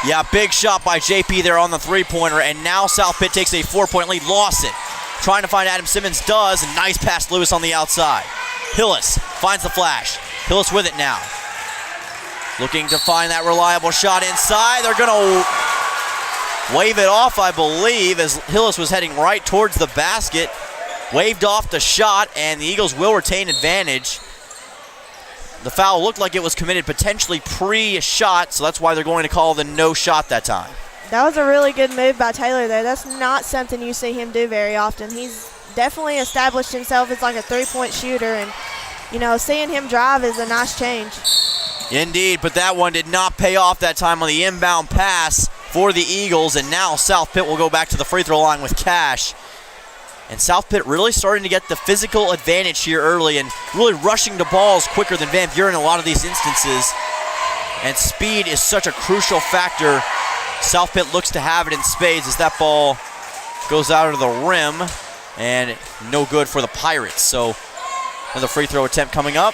Yeah, big shot by JP there on the three-pointer, and now South Pitt takes a 4-point lead. Lost it. Trying to find Adam Simmons, does, and nice pass Lewis on the outside. Hillis finds the flash. Hillis with it now. Looking to find that reliable shot inside. They're going to wave it off, I believe, as Hillis was heading right towards the basket. Waved off the shot, and the Eagles will retain advantage. The foul looked like it was committed potentially pre-shot, so that's why they're going to call the no shot that time. That was a really good move by Taylor there. That's not something you see him do very often. He's definitely established himself as like a three-point shooter, and, you know, seeing him drive is a nice change. Indeed, but that one did not pay off that time on the inbound pass for the Eagles, and now South Pitt will go back to the free throw line with Cash. And South Pitt really starting to get the physical advantage here early and really rushing the balls quicker than Van Buren in a lot of these instances. And speed is such a crucial factor. South Pitt looks to have it in spades as that ball goes out of the rim, and no good for the Pirates. So another free throw attempt coming up.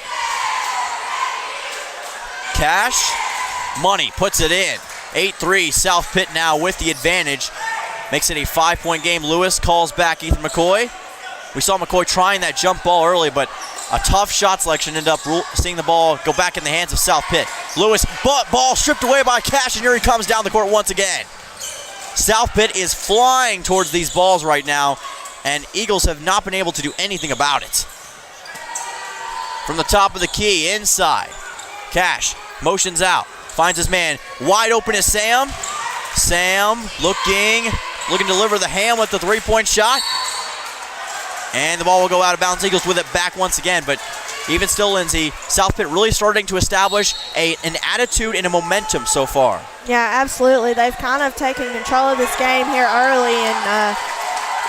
Cash, money, puts it in. 8-3, South Pitt now with the advantage. Makes it a 5-point game. Lewis calls back Ethan McCoy. We saw McCoy trying that jump ball early, but a tough shot selection ended up seeing the ball go back in the hands of South Pitt. Lewis, ball stripped away by Cash, and here he comes down the court once again. South Pitt is flying towards these balls right now, and Eagles have not been able to do anything about it. From the top of the key, inside. Cash motions out, finds his man. Wide open is Sam. Sam looking to deliver the ham with the three-point shot. And the ball will go out of bounds. Eagles with it back once again. But even still, Lindsay, South Pitt really starting to establish an attitude and a momentum so far. Yeah, absolutely. They've kind of taken control of this game here early, and,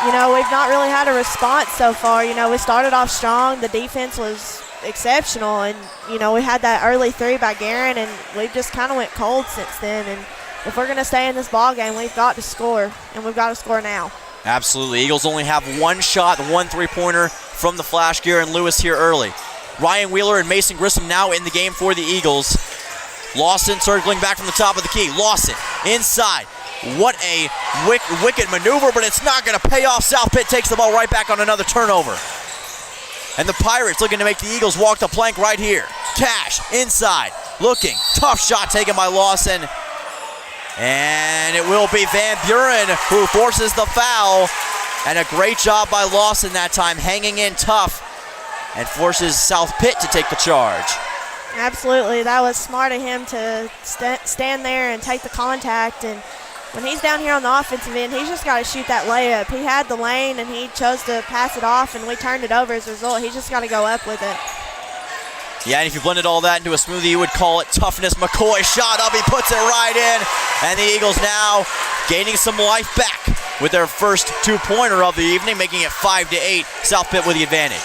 you know, we've not really had a response so far. You know, we started off strong. The defense was exceptional, and, you know, we had that early three by Guerin, and we've just kind of went cold since then. And if we're going to stay in this ball game, we've got to score, and we've got to score now. Absolutely. Eagles only have one shot, one three-pointer from the Flash. Guerin Lewis here early. Ryan Wheeler and Mason Grissom now in the game for the Eagles. Lawson circling back from the top of the key. Lawson inside. What a wicked maneuver, but it's not going to pay off. South Pitt takes the ball right back on another turnover. And the Pirates looking to make the Eagles walk the plank right here. Cash inside. Looking. Tough shot taken by Lawson. And it will be Van Buren who forces the foul. And a great job by Lawson that time, hanging in tough, and forces South Pitt to take the charge. Absolutely. That was smart of him to stand there and take the contact. And when he's down here on the offensive end, he's just got to shoot that layup. He had the lane, and he chose to pass it off, and we turned it over as a result. He's just got to go up with it. Yeah, and if you blended all that into a smoothie, you would call it toughness. McCoy shot up, he puts it right in. And the Eagles now gaining some life back with their first two-pointer of the evening, making it 5-8. South Pitt with the advantage.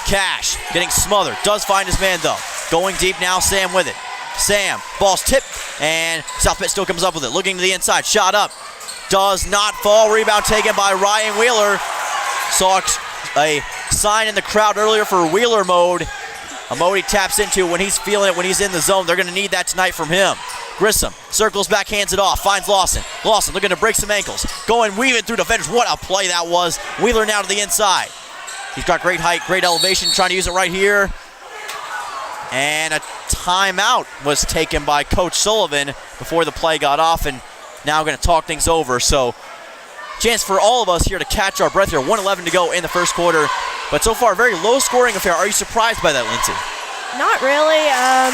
Cash getting smothered, does find his man though. Going deep now, Sam with it. Sam, ball's tipped, and South Pitt still comes up with it. Looking to the inside, shot up. Does not fall, rebound taken by Ryan Wheeler. Saw a sign in the crowd earlier for Wheeler mode. A mode he taps into when he's feeling it, when he's in the zone. They're going to need that tonight from him. Grissom circles back, hands it off, finds Lawson. Lawson looking to break some ankles. Going, weaving through defenders. What a play that was. Wheeler now to the inside. He's got great height, great elevation, trying to use it right here. And a timeout was taken by Coach Sullivan before the play got off, and now going to talk things over. So, chance for all of us here to catch our breath here. 1:11 to go in the first quarter. But so far, very low-scoring affair. Are you surprised by that, Lindsay? Not really.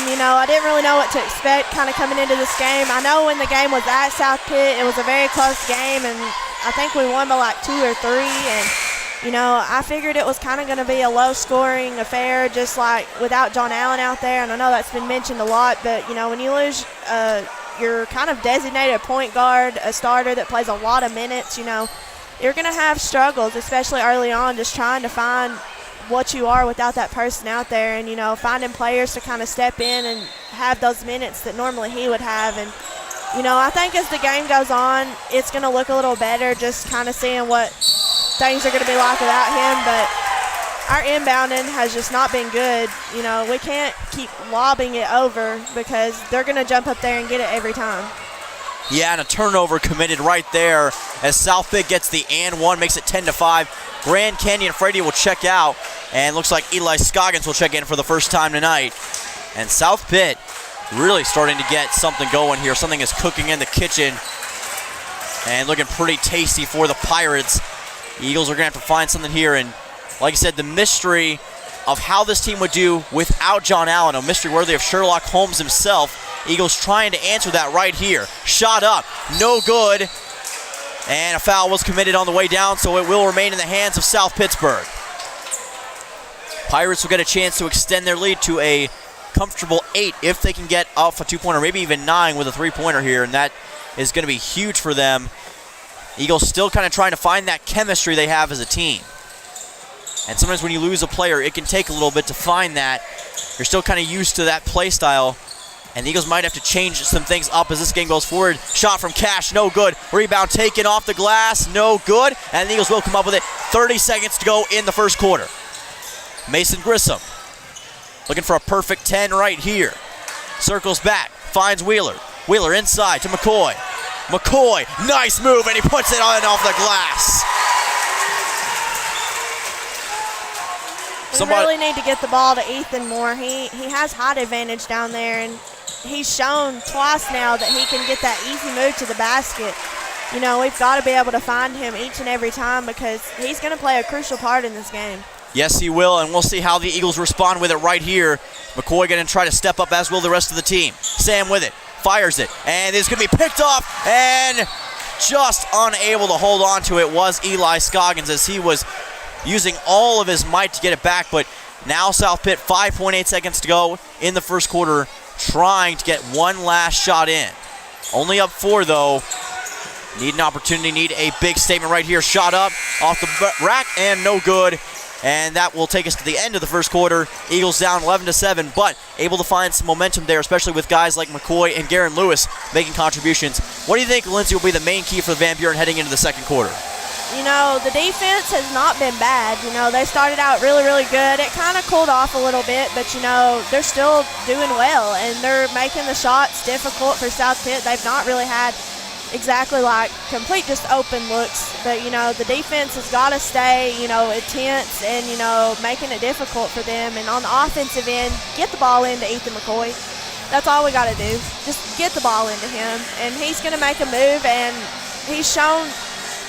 You know, I didn't really know what to expect kind of coming into this game. I know when the game was at South Pitt, it was a very close game, and I think we won by like 2 or 3. And, you know, I figured it was kind of going to be a low-scoring affair, just like without John Allen out there. And I know that's been mentioned a lot, but, you know, when you lose your kind of designated point guard, a starter that plays a lot of minutes, you know, you're going to have struggles, especially early on, just trying to find what you are without that person out there, and, you know, finding players to kind of step in and have those minutes that normally he would have. And, you know, I think as the game goes on, it's going to look a little better, just kind of seeing what things are going to be like without him. But our inbounding has just not been good. You know, we can't keep lobbing it over because they're going to jump up there and get it every time. Yeah, and a turnover committed right there as South Pitt gets the and one, makes it 10-5. Grand Canyon Frady will check out, and looks like Eli Scoggins will check in for the first time tonight. And South Pitt really starting to get something going here. Something is cooking in the kitchen and looking pretty tasty for the Pirates. Eagles are going to have to find something here, and like I said, the mystery of how this team would do without John Allen, a mystery worthy of Sherlock Holmes himself. Eagles trying to answer that right here. Shot up, no good, and a foul was committed on the way down, so it will remain in the hands of South Pittsburg. Pirates will get a chance to extend their lead to a comfortable 8 if they can get off a 2-pointer, maybe even 9 with a 3-pointer here, and that is going to be huge for them. Eagles still kind of trying to find that chemistry they have as a team. And sometimes when you lose a player, it can take a little bit to find that. You're still kind of used to that play style, and the Eagles might have to change some things up as this game goes forward. Shot from Cash, no good. Rebound taken off the glass, no good. And the Eagles will come up with it. 30 seconds to go in the first quarter. Mason Grissom looking for a perfect 10 right here. Circles back, finds Wheeler. Wheeler inside to McCoy. McCoy, nice move, and he puts it on off the glass. We really need to get the ball to Ethan more. He has height advantage down there, and he's shown twice now that he can get that easy move to the basket. You know, we've got to be able to find him each and every time because he's going to play a crucial part in this game. Yes, he will, and we'll see how the Eagles respond with it right here. McCoy going to try to step up, as will the rest of the team. Sam with it, fires it, and it's going to be picked off, and just unable to hold on to it was Eli Scoggins as he was using all of his might to get it back, but now South Pitt, 5.8 seconds to go in the first quarter, trying to get one last shot in. Only up 4, though. Need an opportunity, need a big statement right here. Shot up off the rack and no good. And that will take us to the end of the first quarter. Eagles down 11-7, but able to find some momentum there, especially with guys like McCoy and Garen Lewis making contributions. What do you think, Lindsay, will be the main key for Van Buren heading into the second quarter? You know, the defense has not been bad. You know, they started out really, really good. It kind of cooled off a little bit, but, you know, they're still doing well, and they're making the shots difficult for South Pitt. They've not really had exactly like complete just open looks, but, you know, the defense has got to stay, you know, intense and, you know, making it difficult for them. And on the offensive end, get the ball into Ethan McCoy. That's all we got to do. Just get the ball into him, and he's going to make a move, and he's shown,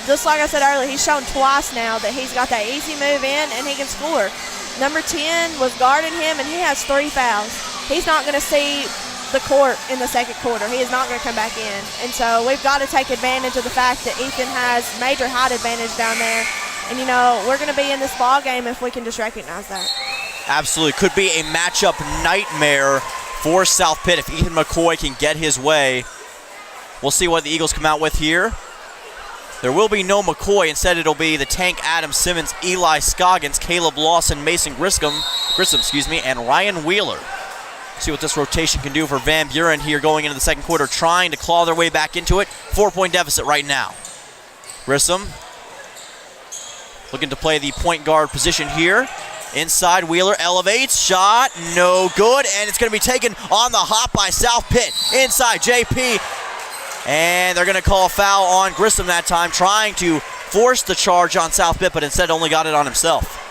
just like I said earlier, he's shown twice now that he's got that easy move in and he can score. Number 10 was guarding him, and he has 3 fouls. He's not going to see the court in the second quarter. He is not going to come back in. And so we've got to take advantage of the fact that Ethan has major height advantage down there. And, you know, we're going to be in this ball game if we can just recognize that. Absolutely. Could be a matchup nightmare for South Pitt if Ethan McCoy can get his way. We'll see what the Eagles come out with here. There will be no McCoy. Instead, it'll be the Tank, Adam Simmons, Eli Scoggins, Caleb Lawson, Mason Grissom, and Ryan Wheeler. See what this rotation can do for Van Buren here going into the second quarter, trying to claw their way back into it. 4-point deficit right now. Grissom looking to play the point guard position here. Inside, Wheeler elevates, shot, no good, and it's going to be taken on the hop by South Pitt. Inside, JP, and they're going to call a foul on Grissom that time, trying to force the charge on South Pitt, but instead only got it on himself.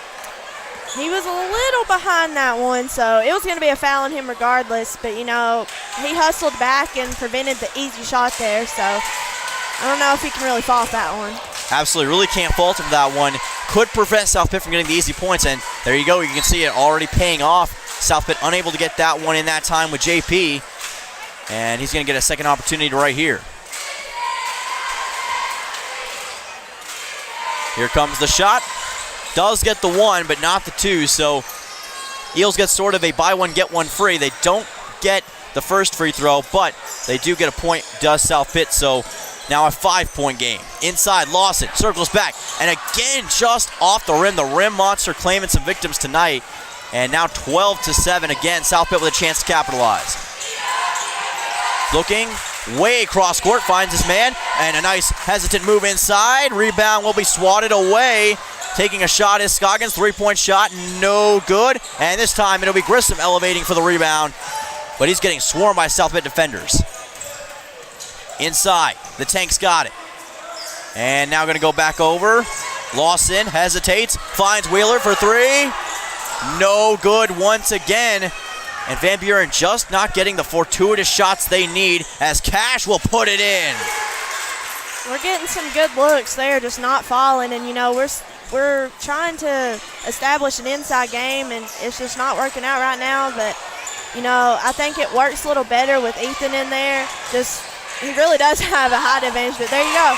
He was a little behind that one, so it was going to be a foul on him regardless. But, you know, he hustled back and prevented the easy shot there. So I don't know if he can really fault that one. Absolutely, really can't fault him for that one. Could prevent South Pitt from getting the easy points, and there you go. You can see it already paying off. South Pitt unable to get that one in that time with JP, and he's going to get a second opportunity right here. Here comes the shot. Does get the 1, but not the 2, so Eagles get sort of a buy one, get one free. They don't get the first free throw, but they do get a point, does South Pitt, so now a 5-point game. Inside, Lawson circles back, and again, just off the rim. The rim monster claiming some victims tonight, and now 12-7 again. South Pitt with a chance to capitalize. Looking way across court, finds his man, and a nice hesitant move inside. Rebound will be swatted away. Taking a shot is Scoggins, 3-point shot, no good. And this time it'll be Grissom elevating for the rebound, but he's getting swarmed by South Pitt defenders. Inside, the Tank's got it. And now gonna go back over. Lawson hesitates, finds Wheeler for 3. No good once again. And Van Buren just not getting the fortuitous shots they need as Cash will put it in. We're getting some good looks there, just not falling. And, we're trying to establish an inside game, and it's just not working out right now. But, I think it works a little better with Ethan in there. He really does have a height advantage, but there you go.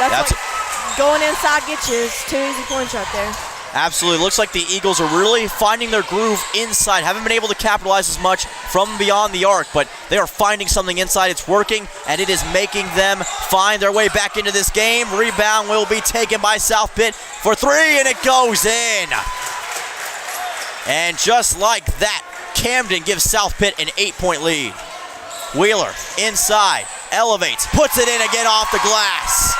That's what going inside gets you. It's 2 easy points right there. Absolutely. Looks like the Eagles are really finding their groove inside. Haven't been able to capitalize as much from beyond the arc, but they are finding something inside. It's working, and it is making them find their way back into this game. Rebound will be taken by South Pitt for 3, and it goes in. And just like that, Camden gives South Pitt an 8-point lead. Wheeler inside, elevates, puts it in again off the glass.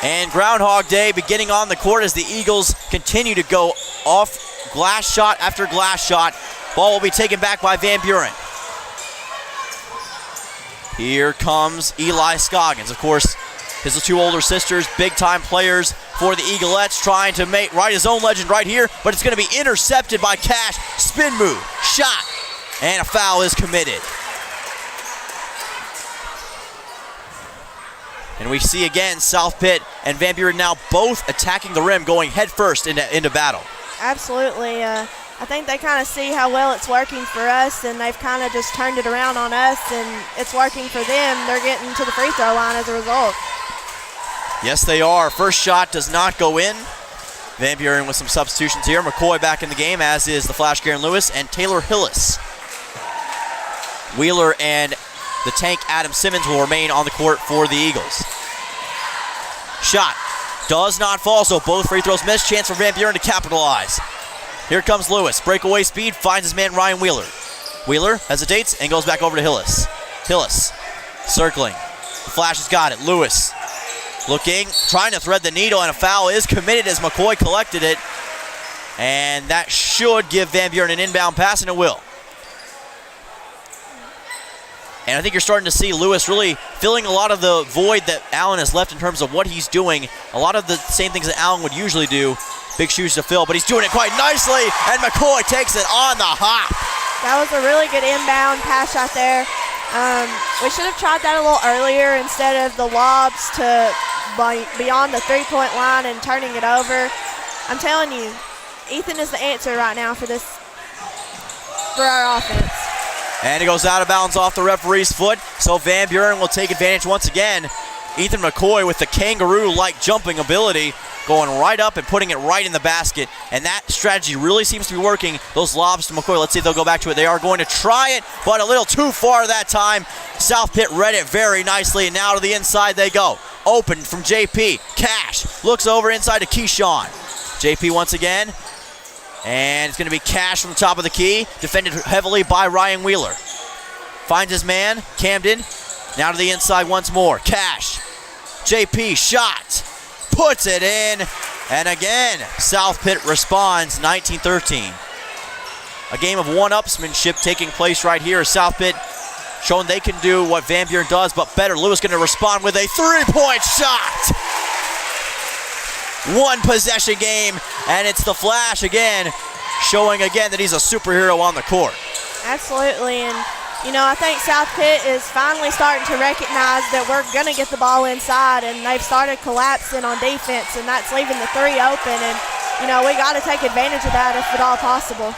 And Groundhog Day beginning on the court as the Eagles continue to go off glass shot after glass shot. Ball will be taken back by Van Buren. Here comes Eli Scoggins. Of course, his 2 older sisters, big-time players for the Eaglettes, trying to write his own legend right here, but it's going to be intercepted by Cash. Spin move, shot, and a foul is committed. And we see again South Pitt and Van Buren now both attacking the rim, going headfirst into battle. Absolutely. I think they kind of see how well it's working for us, and they've kind of just turned it around on us, and it's working for them. They're getting to the free throw line as a result. Yes, they are. First shot does not go in. Van Buren with some substitutions here. McCoy back in the game, as is the Flash Garen Lewis and Taylor Hillis. Wheeler and the tank Adam Simmons will remain on the court for the Eagles. Shot does not fall, so both free throws miss. Chance for Van Buren to capitalize. Here comes Lewis. Breakaway speed, finds his man Ryan Wheeler. Wheeler hesitates and goes back over to Hillis. Hillis circling. The Flash has got it. Lewis looking, trying to thread the needle, and a foul is committed as McCoy collected it. And that should give Van Buren an inbound pass, and it will. And I think you're starting to see Lewis really filling a lot of the void that Allen has left in terms of what he's doing. A lot of the same things that Allen would usually do. Big shoes to fill, but he's doing it quite nicely, and McCoy takes it on the hop. That was a really good inbound pass out there. We should have tried that a little earlier instead of the lobs to beyond the three-point line and turning it over. I'm telling you, Ethan is the answer right now for our offense. And it goes out of bounds off the referee's foot, so Van Buren will take advantage once again. Ethan McCoy with the kangaroo-like jumping ability, going right up and putting it right in the basket. And that strategy really seems to be working. Those lobs to McCoy, let's see if they'll go back to it. They are going to try it, but a little too far that time. South Pitt read it very nicely, and now to the inside they go. Open from JP. Cash looks over inside to Keyshawn. JP once again. And it's going to be Cash from the top of the key, defended heavily by Ryan Wheeler. Finds his man, Camden. Now to the inside once more. Cash. JP shot. Puts it in. And again, South Pitt responds 19-13. A game of one-upsmanship taking place right here. South Pitt showing they can do what Van Buren does, but better. Lewis going to respond with a three-point shot. One possession game, and it's the Flash again, showing again that he's a superhero on the court. Absolutely, and I think South Pitt is finally starting to recognize that we're going to get the ball inside, and they've started collapsing on defense, and that's leaving the three open, and we got to take advantage of that if at all possible.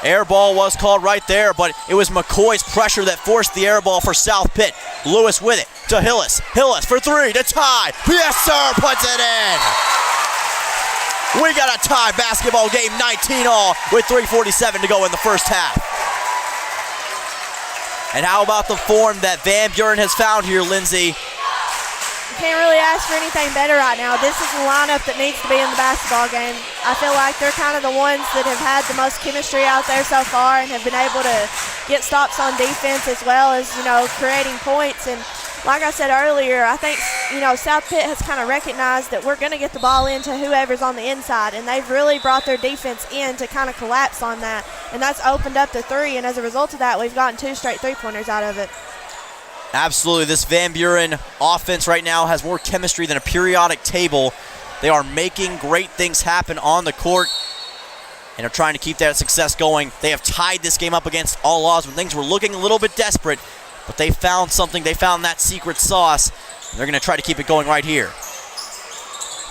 Air ball was called right there, but it was McCoy's pressure that forced the air ball for South Pitt. Lewis with it to Hillis. Hillis for three to tie. Yes, sir, puts it in. We got a tie basketball game, 19-all, with 3:47 to go in the first half. And how about the form that Van Buren has found here, Lindsay? Can't really ask for anything better right now. This is the lineup that needs to be in the basketball game. I feel like they're kind of the ones that have had the most chemistry out there so far and have been able to get stops on defense as well as, creating points. And like I said earlier, I think, South Pitt has kind of recognized that we're going to get the ball into whoever's on the inside, and they've really brought their defense in to kind of collapse on that. And that's opened up the three, and as a result of that, we've gotten 2 straight three-pointers out of it. Absolutely. This Van Buren offense right now has more chemistry than a periodic table. They are making great things happen on the court. and are trying to keep that success going. They have tied this game up against all odds when things were looking a little bit desperate, but they found something. They found that secret sauce, and they're going to try to keep it going right here.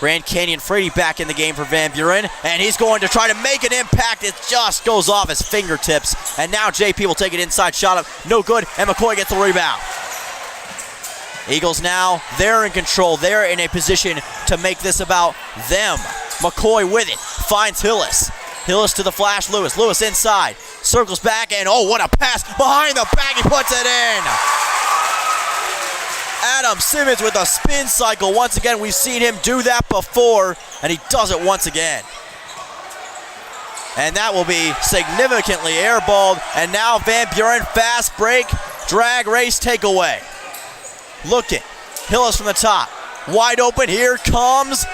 Grand Canyon Frady back in the game for Van Buren, and he's going to try to make an impact. It just goes off his fingertips, and now JP will take it inside, shot up, no good, and McCoy gets the rebound. Eagles now, they're in control. They're in a position to make this about them. McCoy with it, finds Hillis. Hillis to the flash, Lewis. Lewis inside, circles back, and oh, what a pass behind the back, he puts it in. Adam Simmons with a spin cycle. Once again, we've seen him do that before, and he does it once again. And that will be significantly airballed, and now Van Buren, fast break, drag race takeaway. Looking, Hillis from the top, wide open, here comes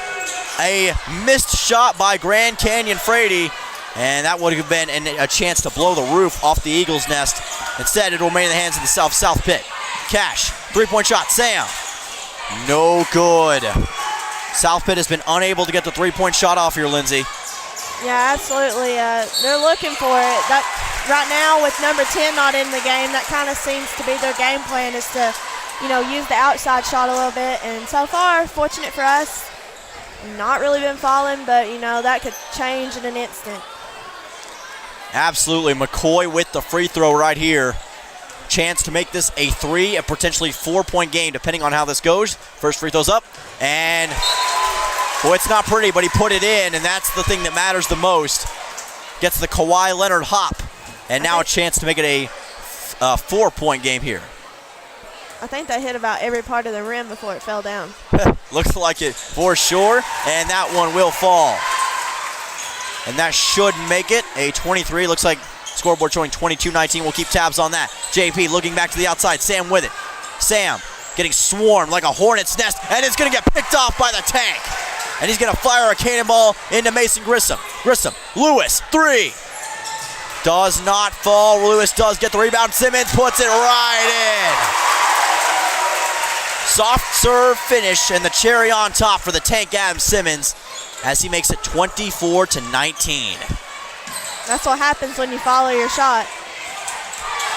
a missed shot by Grand Canyon Frady, and that would have been a chance to blow the roof off the Eagles' nest. Instead, it will remain in the hands of the South Pitt. Cash, three-point shot, Sam, no good. South Pitt has been unable to get the three-point shot off here, Lindsay. Yeah, absolutely. They're looking for it. That right now, with number 10 not in the game, that kind of seems to be their game plan, is to, use the outside shot a little bit. And so far, fortunate for us, not really been falling, but, that could change in an instant. Absolutely. McCoy with the free throw right here. Chance to make this a 3, a potentially 4-point game, depending on how this goes. First free throw's up, and boy, it's not pretty, but he put it in, and that's the thing that matters the most. Gets the Kawhi Leonard hop, and now a chance to make it a 4-point game here. I think they hit about every part of the rim before it fell down. Looks like it for sure, and that one will fall. And that should make it a 23. Looks like scoreboard showing 22-19. We'll keep tabs on that. JP looking back to the outside. Sam with it. Sam getting swarmed like a hornet's nest, and it's going to get picked off by the tank. And he's going to fire a cannonball into Mason Grissom. Grissom, Lewis, 3. Does not fall. Lewis does get the rebound. Simmons puts it right in. Soft serve finish, and the cherry on top for the tank, Adam Simmons, as he makes it 24-19. That's what happens when you follow your shot.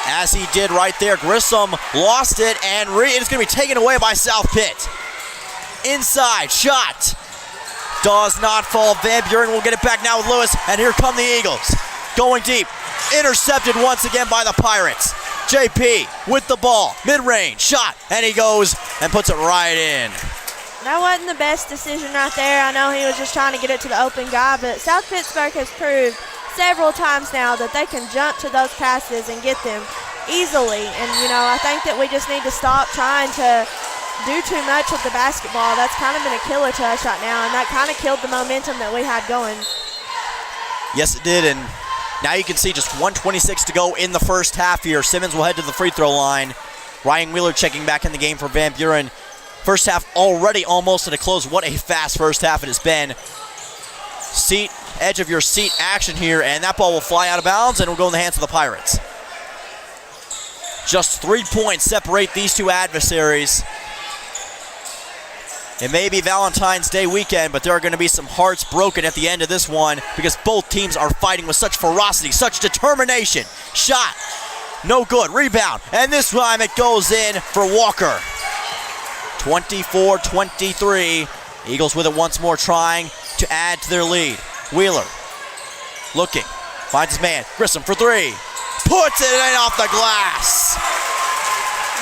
As he did right there, Grissom lost it, and it's going to be taken away by South Pitt. Inside shot. Does not fall. Van Buren will get it back now with Lewis, and here come the Eagles. Going deep. Intercepted once again by the Pirates. JP with the ball. Mid-range shot, and he goes and puts it right in. That wasn't the best decision right there. I know he was just trying to get it to the open guy, but South Pittsburg has proved several times now that they can jump to those passes and get them easily. And, I think that we just need to stop trying to do too much with the basketball. That's kind of been a killer to us right now, and that kind of killed the momentum that we had going. Yes, it did, and now you can see just 1:26 to go in the first half here. Simmons will head to the free throw line. Ryan Wheeler checking back in the game for Van Buren. First half already almost at a close. What a fast first half it has been. Edge of your seat action here, and that ball will fly out of bounds and will go in the hands of the Pirates. Just 3 points separate these two adversaries. It may be Valentine's Day weekend, but there are going to be some hearts broken at the end of this one because both teams are fighting with such ferocity, such determination. Shot, no good. Rebound, and this time it goes in for Walker. 24-23. Eagles with it once more, trying to add to their lead. Wheeler looking, finds his man. Grissom for 3. Puts it in off the glass.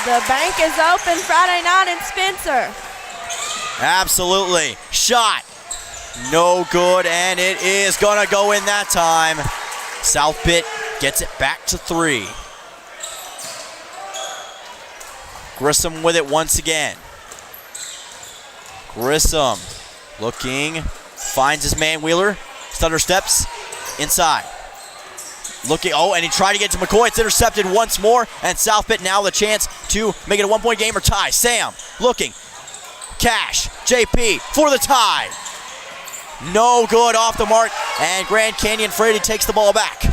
The bank is open Friday night in Spencer. Absolutely. Shot. No good, and it is going to go in that time. South Pitt gets it back to 3. Grissom with it once again. Grissom looking, finds his man Wheeler. Thunder steps inside. Looking, and he tried to get to McCoy. It's intercepted once more, and South Pitt now the chance to make it a 1-point game or tie. Sam looking. Cash, JP for the tie. No good, off the mark, and Grand Canyon Frady takes the ball back.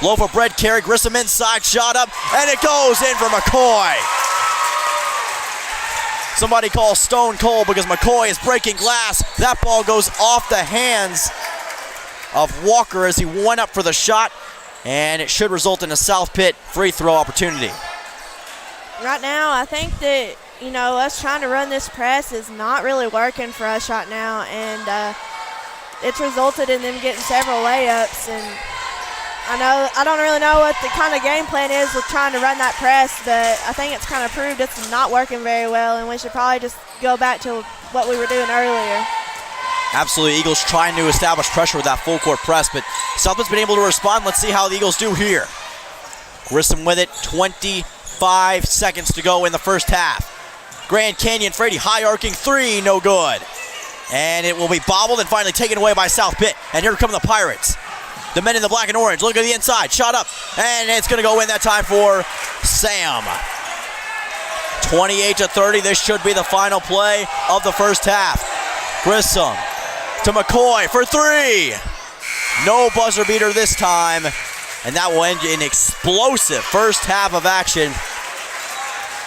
Loaf of bread carry, Grissom inside, shot up, and it goes in for McCoy. Somebody call Stone Cold because McCoy is breaking glass. That ball goes off the hands of Walker as he went up for the shot, and it should result in a South Pitt free throw opportunity. Right now, I think that, us trying to run this press is not really working for us right now, and it's resulted in them getting several layups. And I don't really know what the kind of game plan is with trying to run that press, but I think it's kind of proved it's not working very well, and we should probably just go back to what we were doing earlier. Absolutely, Eagles trying to establish pressure with that full court press, but South Pitt's been able to respond. Let's see how the Eagles do here. Grissom with it, 25 seconds to go in the first half. Grand Canyon, Frady, high arcing three, no good. And it will be bobbled and finally taken away by South Pitt. And here come the Pirates. The men in the black and orange, look at the inside, shot up, and it's going to go in that time for Sam. 28-30, this should be the final play of the first half. Grissom to McCoy for three. No buzzer beater this time, and that will end in explosive first half of action.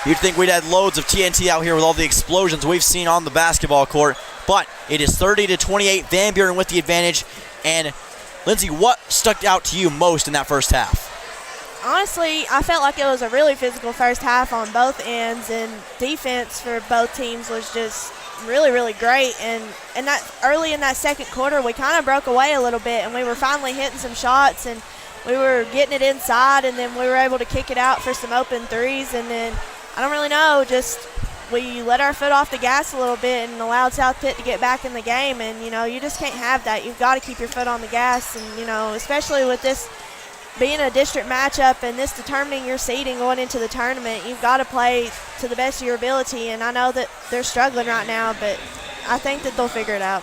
You'd think we'd had loads of TNT out here with all the explosions we've seen on the basketball court, but it is 30-28, Van Buren with the advantage. And Lindsay, what stuck out to you most in that first half? Honestly, I felt like it was a really physical first half on both ends, and defense for both teams was just really, really great. And that early in that second quarter, we kind of broke away a little bit, and we were finally hitting some shots, and we were getting it inside, and then we were able to kick it out for some open threes. And then, I don't really know, just we let our foot off the gas a little bit and allowed South Pitt to get back in the game. And, you just can't have that. You've got to keep your foot on the gas. And, especially with this being a district matchup and this determining your seeding going into the tournament, you've got to play to the best of your ability. And I know that they're struggling right now, but I think that they'll figure it out.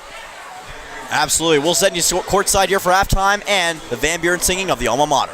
Absolutely. We'll send you courtside here for halftime and the Van Buren singing of the alma mater.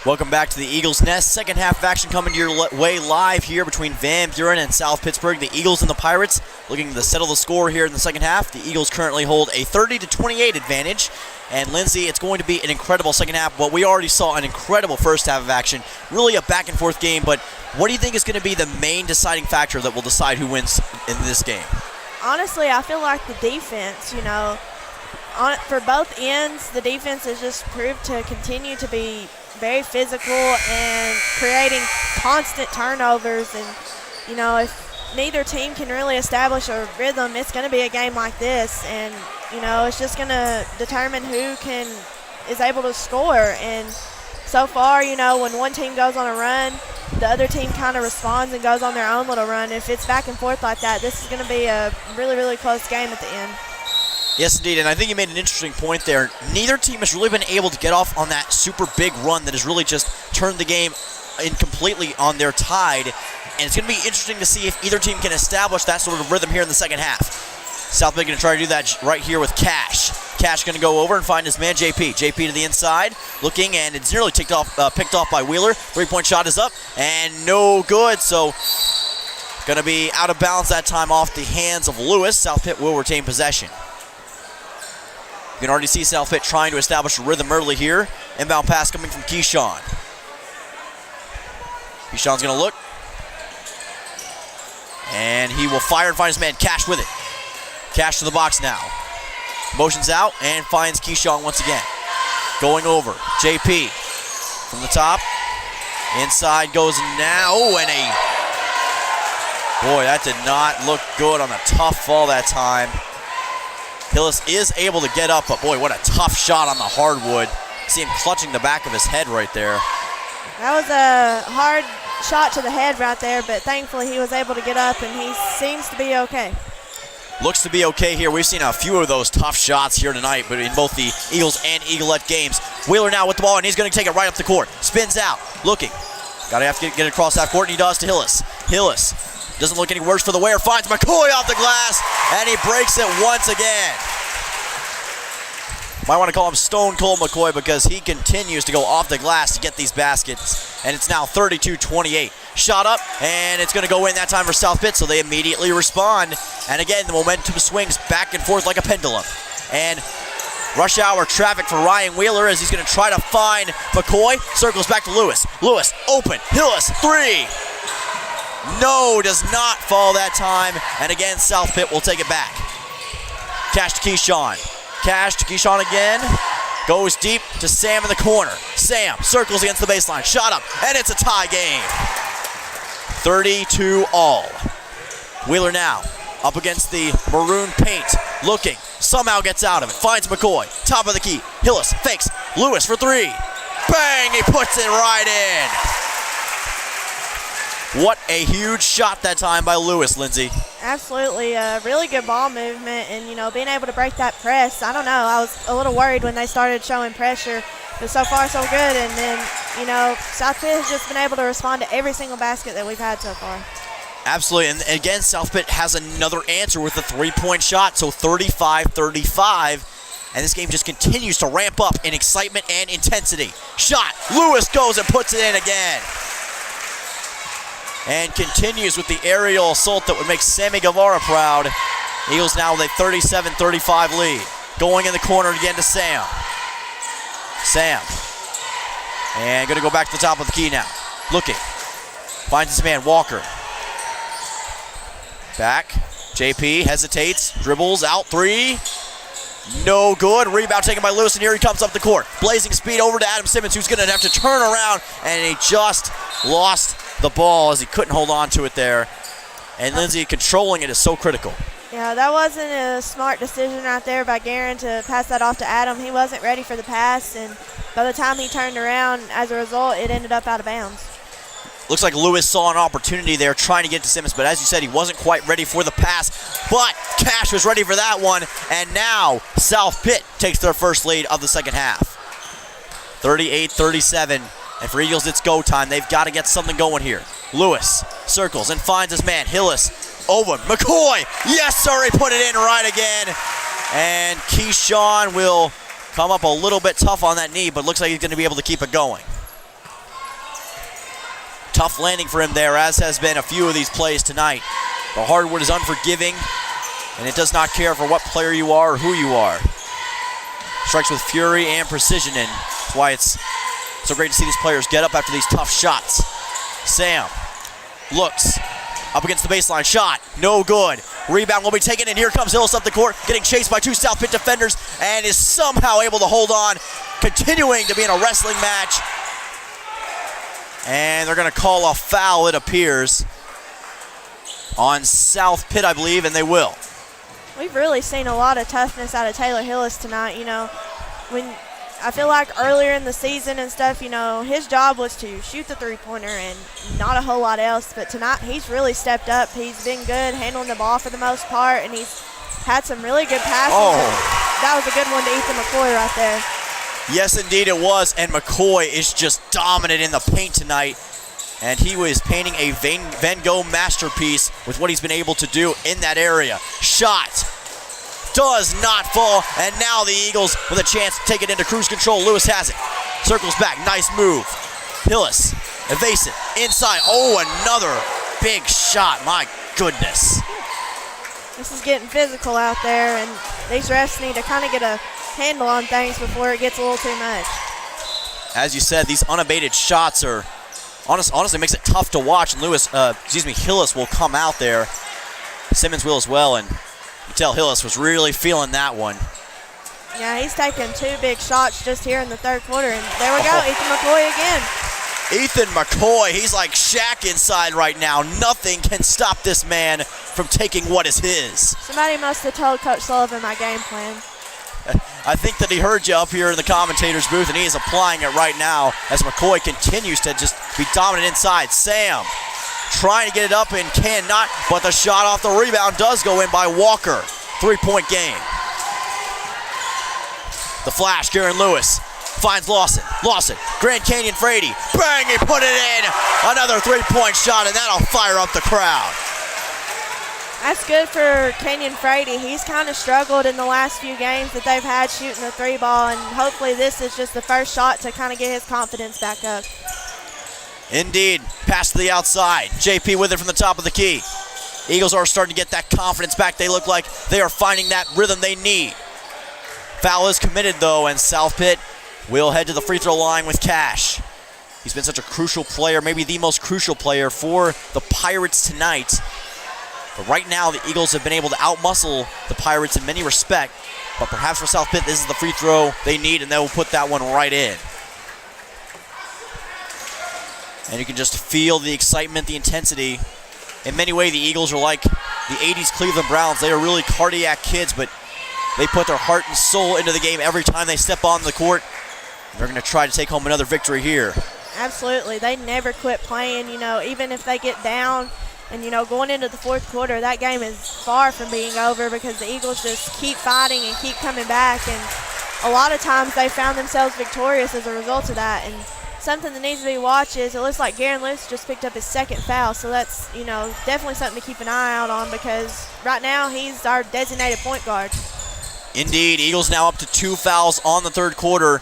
Welcome back to the Eagles Nest. Second half of action coming to your way live here between Van Buren and South Pittsburg. The Eagles and the Pirates looking to settle the score here in the second half. The Eagles currently hold a 30-28 advantage. And Lindsay, it's going to be an incredible second half. Well, we already saw an incredible first half of action. Really a back and forth game, but what do you think is going to be the main deciding factor that will decide who wins in this game? Honestly, I feel like the defense, for both ends, the defense has just proved to continue to be very physical and creating constant turnovers. And, if neither team can really establish a rhythm, it's going to be a game like this. And, it's just going to determine who is able to score. And so far, when one team goes on a run, the other team kind of responds and goes on their own little run. If it's back and forth like that, this is going to be a really, really close game at the end. Yes, indeed, and I think you made an interesting point there. Neither team has really been able to get off on that super big run that has really just turned the game in completely on their tide, and it's going to be interesting to see if either team can establish that sort of rhythm here in the second half. South Bend going to try to do that right here with Cash. Cash going to go over and find his man JP. JP to the inside, looking, and it's nearly picked off by Wheeler. Three-point shot is up, and no good, so going to be out of bounds that time off the hands of Lewis. South Pitt will retain possession. You can already see South Pitt trying to establish a rhythm early here. Inbound pass coming from Keyshawn. Keyshawn's going to look. And he will fire and find his man Cash with it. Cash to the box now. Motions out and finds Keyshawn once again. Going over. JP from the top. Inside goes now. And boy, that did not look good on a tough fall that time. Hillis is able to get up, but boy, what a tough shot on the hardwood. See him clutching the back of his head right there. That was a hard shot to the head right there, but thankfully he was able to get up, and he seems to be okay. Looks to be okay here. We've seen a few of those tough shots here tonight, but in both the Eagles and Eaglet games. Wheeler now with the ball, and he's going to take it right up the court. Spins out, looking. Got to have to get it across half court, and he does to Hillis. Hillis doesn't look any worse for the wear. Finds McCoy off the glass, and he breaks it once again. Might want to call him Stone Cold McCoy because he continues to go off the glass to get these baskets, and it's now 32-28. Shot up, and it's going to go in that time for South Pitt, so they immediately respond. And again, the momentum swings back and forth like a pendulum. And rush hour traffic for Ryan Wheeler as he's going to try to find McCoy. Circles back to Lewis. Lewis, open. Hillis, three. No, does not fall that time. And again, South Pitt will take it back. Cash to Keyshawn. Cash to Keyshawn again. Goes deep to Sam in the corner. Sam circles against the baseline. Shot up, and it's a tie game. 32-all. Wheeler now up against the maroon paint. Looking. Somehow gets out of it. Finds McCoy. Top of the key. Hillis fakes. Lewis for three. Bang! He puts it right in. What a huge shot that time by Lewis, Lindsay. Absolutely, really good ball movement, and being able to break that press. I don't know, I was a little worried when they started showing pressure, but so far so good. And then South Pitt has just been able to respond to every single basket that we've had so far. Absolutely, and again, South Pitt has another answer with a three-point shot, so 35-35. And this game just continues to ramp up in excitement and intensity. Shot, Lewis goes and puts it in again. And continues with the aerial assault that would make Sammy Guevara proud. Eagles now with a 37-35 lead. Going in the corner again to Sam. Sam. And going to go back to the top of the key now. Looking. Finds his man, Walker. Back. JP hesitates. Dribbles out. Three. No good. Rebound taken by Lewis, and here he comes up the court. Blazing speed over to Adam Simmons, who's going to have to turn around, and he just lost the ball as he couldn't hold on to it there. And Lindsay, controlling it is so critical. Yeah, that wasn't a smart decision right there by Guerin to pass that off to Adam. He wasn't ready for the pass, and by the time he turned around, as a result, it ended up out of bounds. Looks like Lewis saw an opportunity there trying to get to Simmons, but as you said, he wasn't quite ready for the pass. But Cash was ready for that one, and now South Pitt takes their first lead of the second half. 38-37, and for Eagles, it's go time. They've got to get something going here. Lewis circles and finds his man, Hillis. Over, McCoy, yes sir, he put it in right again. And Keyshawn will come up a little bit tough on that knee, but looks like he's going to be able to keep it going. Tough landing for him there, as has been a few of these plays tonight. The hardwood is unforgiving, and it does not care for what player you are or who you are. Strikes with fury and precision, and that's why it's so great to see these players get up after these tough shots. Sam looks up against the baseline, shot, no good. Rebound will be taken, and here comes Hillis up the court, getting chased by two South Pitt defenders, and is somehow able to hold on, continuing to be in a wrestling match. And they're going to call a foul, it appears, on South Pitt, I believe, and they will. We've really seen a lot of toughness out of Taylor Hillis tonight. You know, when I feel like earlier in the season and stuff, you know, his job was to shoot the three-pointer and not a whole lot else. But tonight, he's really stepped up. He's been good handling the ball for the most part, and he's had some really good passes. Oh. That was a good one to Ethan McCoy right there. Yes, indeed it was, and McCoy is just dominant in the paint tonight. And he was painting a Van Gogh masterpiece with what he's been able to do in that area. Shot does not fall, and now the Eagles with a chance to take it into cruise control. Lewis has it, circles back, nice move. Hillis, evasive, inside. Oh, another big shot, my goodness. This is getting physical out there, and these refs need to kind of get a handle on things before it gets a little too much. As you said, these unabated shots are honestly makes it tough to watch, and Hillis will come out there. Simmons will as well, and you tell Hillis was really feeling that one. Yeah, he's taking two big shots just here in the third quarter, and there we go, Ethan McCoy again. Ethan McCoy, he's like Shaq inside right now. Nothing can stop this man from taking what is his. Somebody must have told Coach Sullivan my game plan. I think that he heard you up here in the commentator's booth, and he is applying it right now as McCoy continues to just be dominant inside. Sam trying to get it up and cannot, but the shot off the rebound does go in by Walker. 3-point game. The flash, Garen Lewis finds Lawson. Grand Canyon Frady. Bang, he put it in. Another 3-point shot, and that'll fire up the crowd. That's good for Kenyon Frady. He's kind of struggled in the last few games that they've had shooting the three ball, and hopefully this is just the first shot to kind of get his confidence back up. Indeed. Pass to the outside. JP with it from the top of the key. Eagles are starting to get that confidence back. They look like they are finding that rhythm they need. Foul is committed, though, and South Pitt will head to the free throw line with Cash. He's been such a crucial player, maybe the most crucial player for the Pirates tonight. But right now, the Eagles have been able to outmuscle the Pirates in many respects. But perhaps for South Pitt, this is the free throw they need, and they will put that one right in. And you can just feel the excitement, the intensity. In many ways, the Eagles are like the 80s Cleveland Browns. They are really cardiac kids, but they put their heart and soul into the game every time they step on the court. They're going to try to take home another victory here. Absolutely. They never quit playing, you know, even if they get down. And, you know, going into the fourth quarter, that game is far from being over because the Eagles just keep fighting and keep coming back. And a lot of times they found themselves victorious as a result of that. And something that needs to be watched is it looks like Garen Lewis just picked up his second foul. So that's, you know, definitely something to keep an eye out on because right now he's our designated point guard. Indeed. Eagles now up to 2 fouls on the third quarter.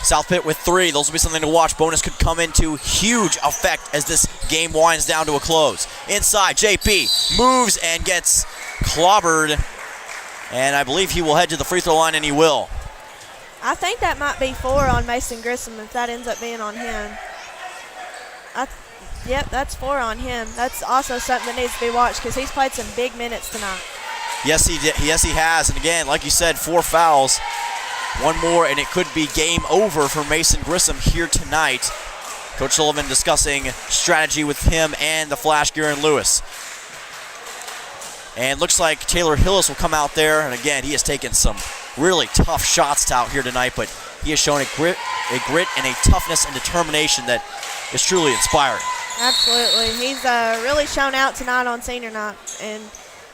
South Pitt with 3. Those will be something to watch. Bonus could come into huge effect as this game winds down to a close. Inside, JP moves and gets clobbered. And I believe he will head to the free throw line, and he will. I think that might be 4 on Mason Grissom if that ends up being on him. Yep, that's 4 on him. That's also something that needs to be watched because he's played some big minutes tonight. Yes, he did. Yes, he has. And again, like you said, 4 fouls. One more, and it could be game over for Mason Grissom here tonight. Coach Sullivan discussing strategy with him and the Flash, Garen Lewis. And looks like Taylor Hillis will come out there. And again, he has taken some really tough shots out here tonight, but he has shown a grit and a toughness and determination that is truly inspiring. Absolutely. He's really shown out tonight on senior night. And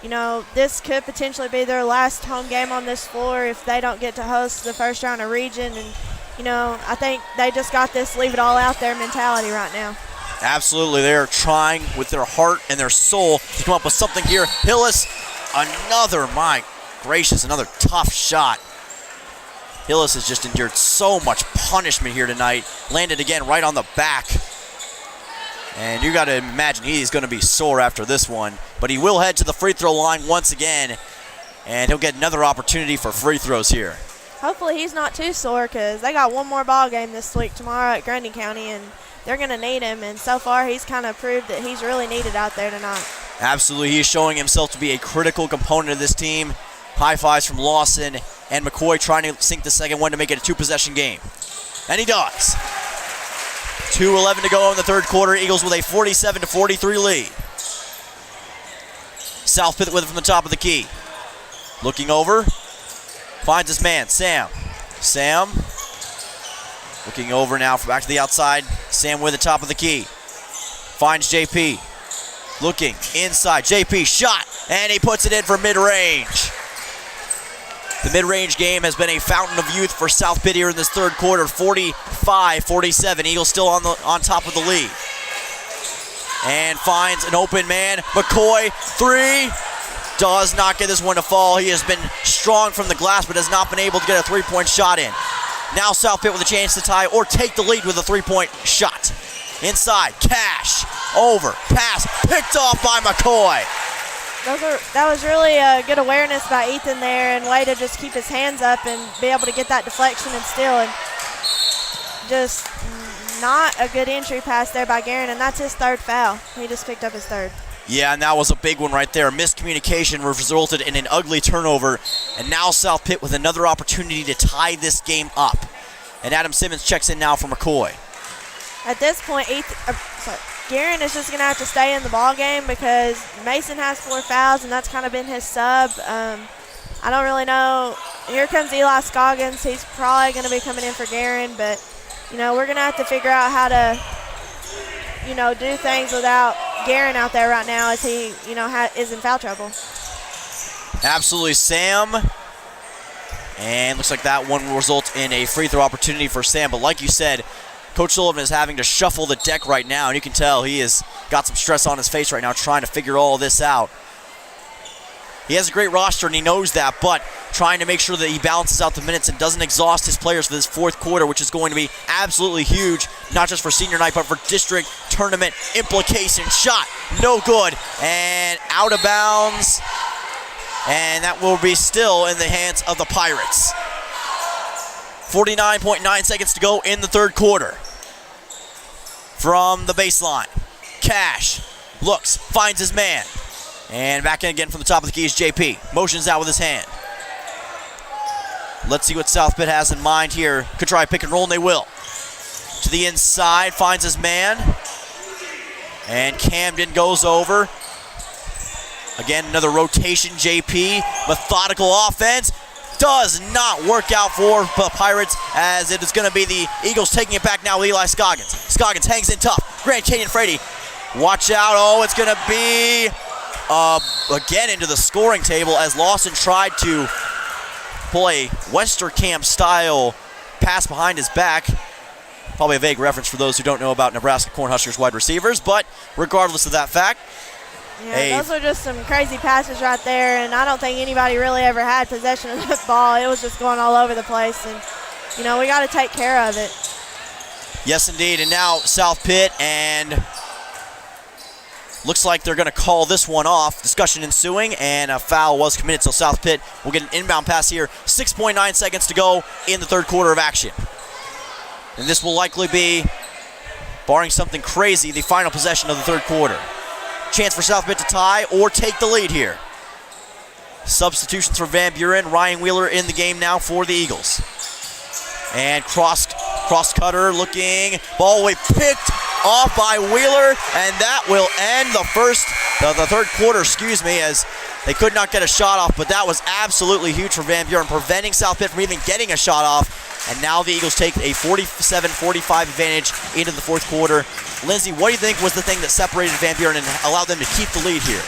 you know, this could potentially be their last home game on this floor if they don't get to host the first round of region. And, you know, I think they just got this leave it all out there mentality right now. Absolutely. They're trying with their heart and their soul to come up with something here. Hillis, my gracious, another tough shot. Hillis has just endured so much punishment here tonight. Landed again right on the back. And you got to imagine he's going to be sore after this one. But he will head to the free throw line once again, and he'll get another opportunity for free throws here. Hopefully he's not too sore because they got one more ball game this week tomorrow at Grundy County, and they're going to need him. And so far he's kind of proved that he's really needed out there tonight. Absolutely, he's showing himself to be a critical component of this team. High fives from Lawson and McCoy trying to sink the second one to make it a two-possession game. And he does. 2:11 to go in the third quarter. Eagles with a 47-43 lead. South Pitt with it from the top of the key. Looking over. Finds his man, Sam. Sam. Looking over now, back to the outside. Sam with the top of the key. Finds JP. Looking inside. JP shot. And he puts it in for mid-range. The mid-range game has been a fountain of youth for South Pitt here in this third quarter. 45-47. Eagles still on top of the lead. And finds an open man. McCoy, three. Does not get this one to fall. He has been strong from the glass, but has not been able to get a three-point shot in. Now South Pitt with a chance to tie or take the lead with a three-point shot. Inside, Cash, over, pass, picked off by McCoy. That was really a good awareness by Ethan there, and way to just keep his hands up and be able to get that deflection and steal. And just not a good entry pass there by Guerin, and that's his third foul. He just picked up his third. Yeah, and that was a big one right there. Miscommunication resulted in an ugly turnover, and now South Pitt with another opportunity to tie this game up. And Adam Simmons checks in now for McCoy. At this point, Guerin is just going to have to stay in the ball game because Mason has 4 fouls, and that's kind of been his sub. I don't really know. Here comes Eli Scoggins. He's probably going to be coming in for Guerin, but, we're going to have to figure out how to, do things without Guerin out there right now as he, is in foul trouble. Absolutely, Sam. And looks like that one will result in a free throw opportunity for Sam. But like you said, Coach Sullivan is having to shuffle the deck right now, and you can tell he has got some stress on his face right now trying to figure all this out. He has a great roster, and he knows that, but trying to make sure that he balances out the minutes and doesn't exhaust his players for this fourth quarter, which is going to be absolutely huge, not just for senior night, but for district tournament implication. Shot, no good, and out of bounds, and that will be still in the hands of the Pirates. 49.9 seconds to go in the third quarter. From the baseline, Cash looks, finds his man, and back in again from the top of the key is JP. Motions out with his hand. Let's see what South Pitt has in mind here. Could try a pick and roll, and they will. To the inside, finds his man, and Camden goes over. Again, another rotation, JP. Methodical offense. Does not work out for the Pirates, as it is going to be the Eagles taking it back now with Eli Scoggins. Scoggins hangs in tough. Grand Canyon Frady, watch out. Oh, it's going to be again into the scoring table as Lawson tried to pull a Westerkamp style pass behind his back. Probably a vague reference for those who don't know about Nebraska Cornhuskers wide receivers, but regardless of that fact, yeah, those are just some crazy passes right there, and I don't think anybody really ever had possession of the ball. It was just going all over the place, and, we got to take care of it. Yes, indeed, and now South Pitt, and looks like they're going to call this one off. Discussion ensuing, and a foul was committed, so South Pitt will get an inbound pass here. 6.9 seconds to go in the third quarter of action. And this will likely be, barring something crazy, the final possession of the third quarter. Chance for South Pitt to tie or take the lead here. Substitutions for Van Buren. Ryan Wheeler in the game now for the Eagles. And cross cutter looking. Ball away picked off by Wheeler, and that will end the third quarter, as they could not get a shot off, but that was absolutely huge for Van Buren, preventing South Pitt from even getting a shot off. And now the Eagles take a 47-45 advantage into the fourth quarter. Lindsay, what do you think was the thing that separated Van Buren and allowed them to keep the lead here?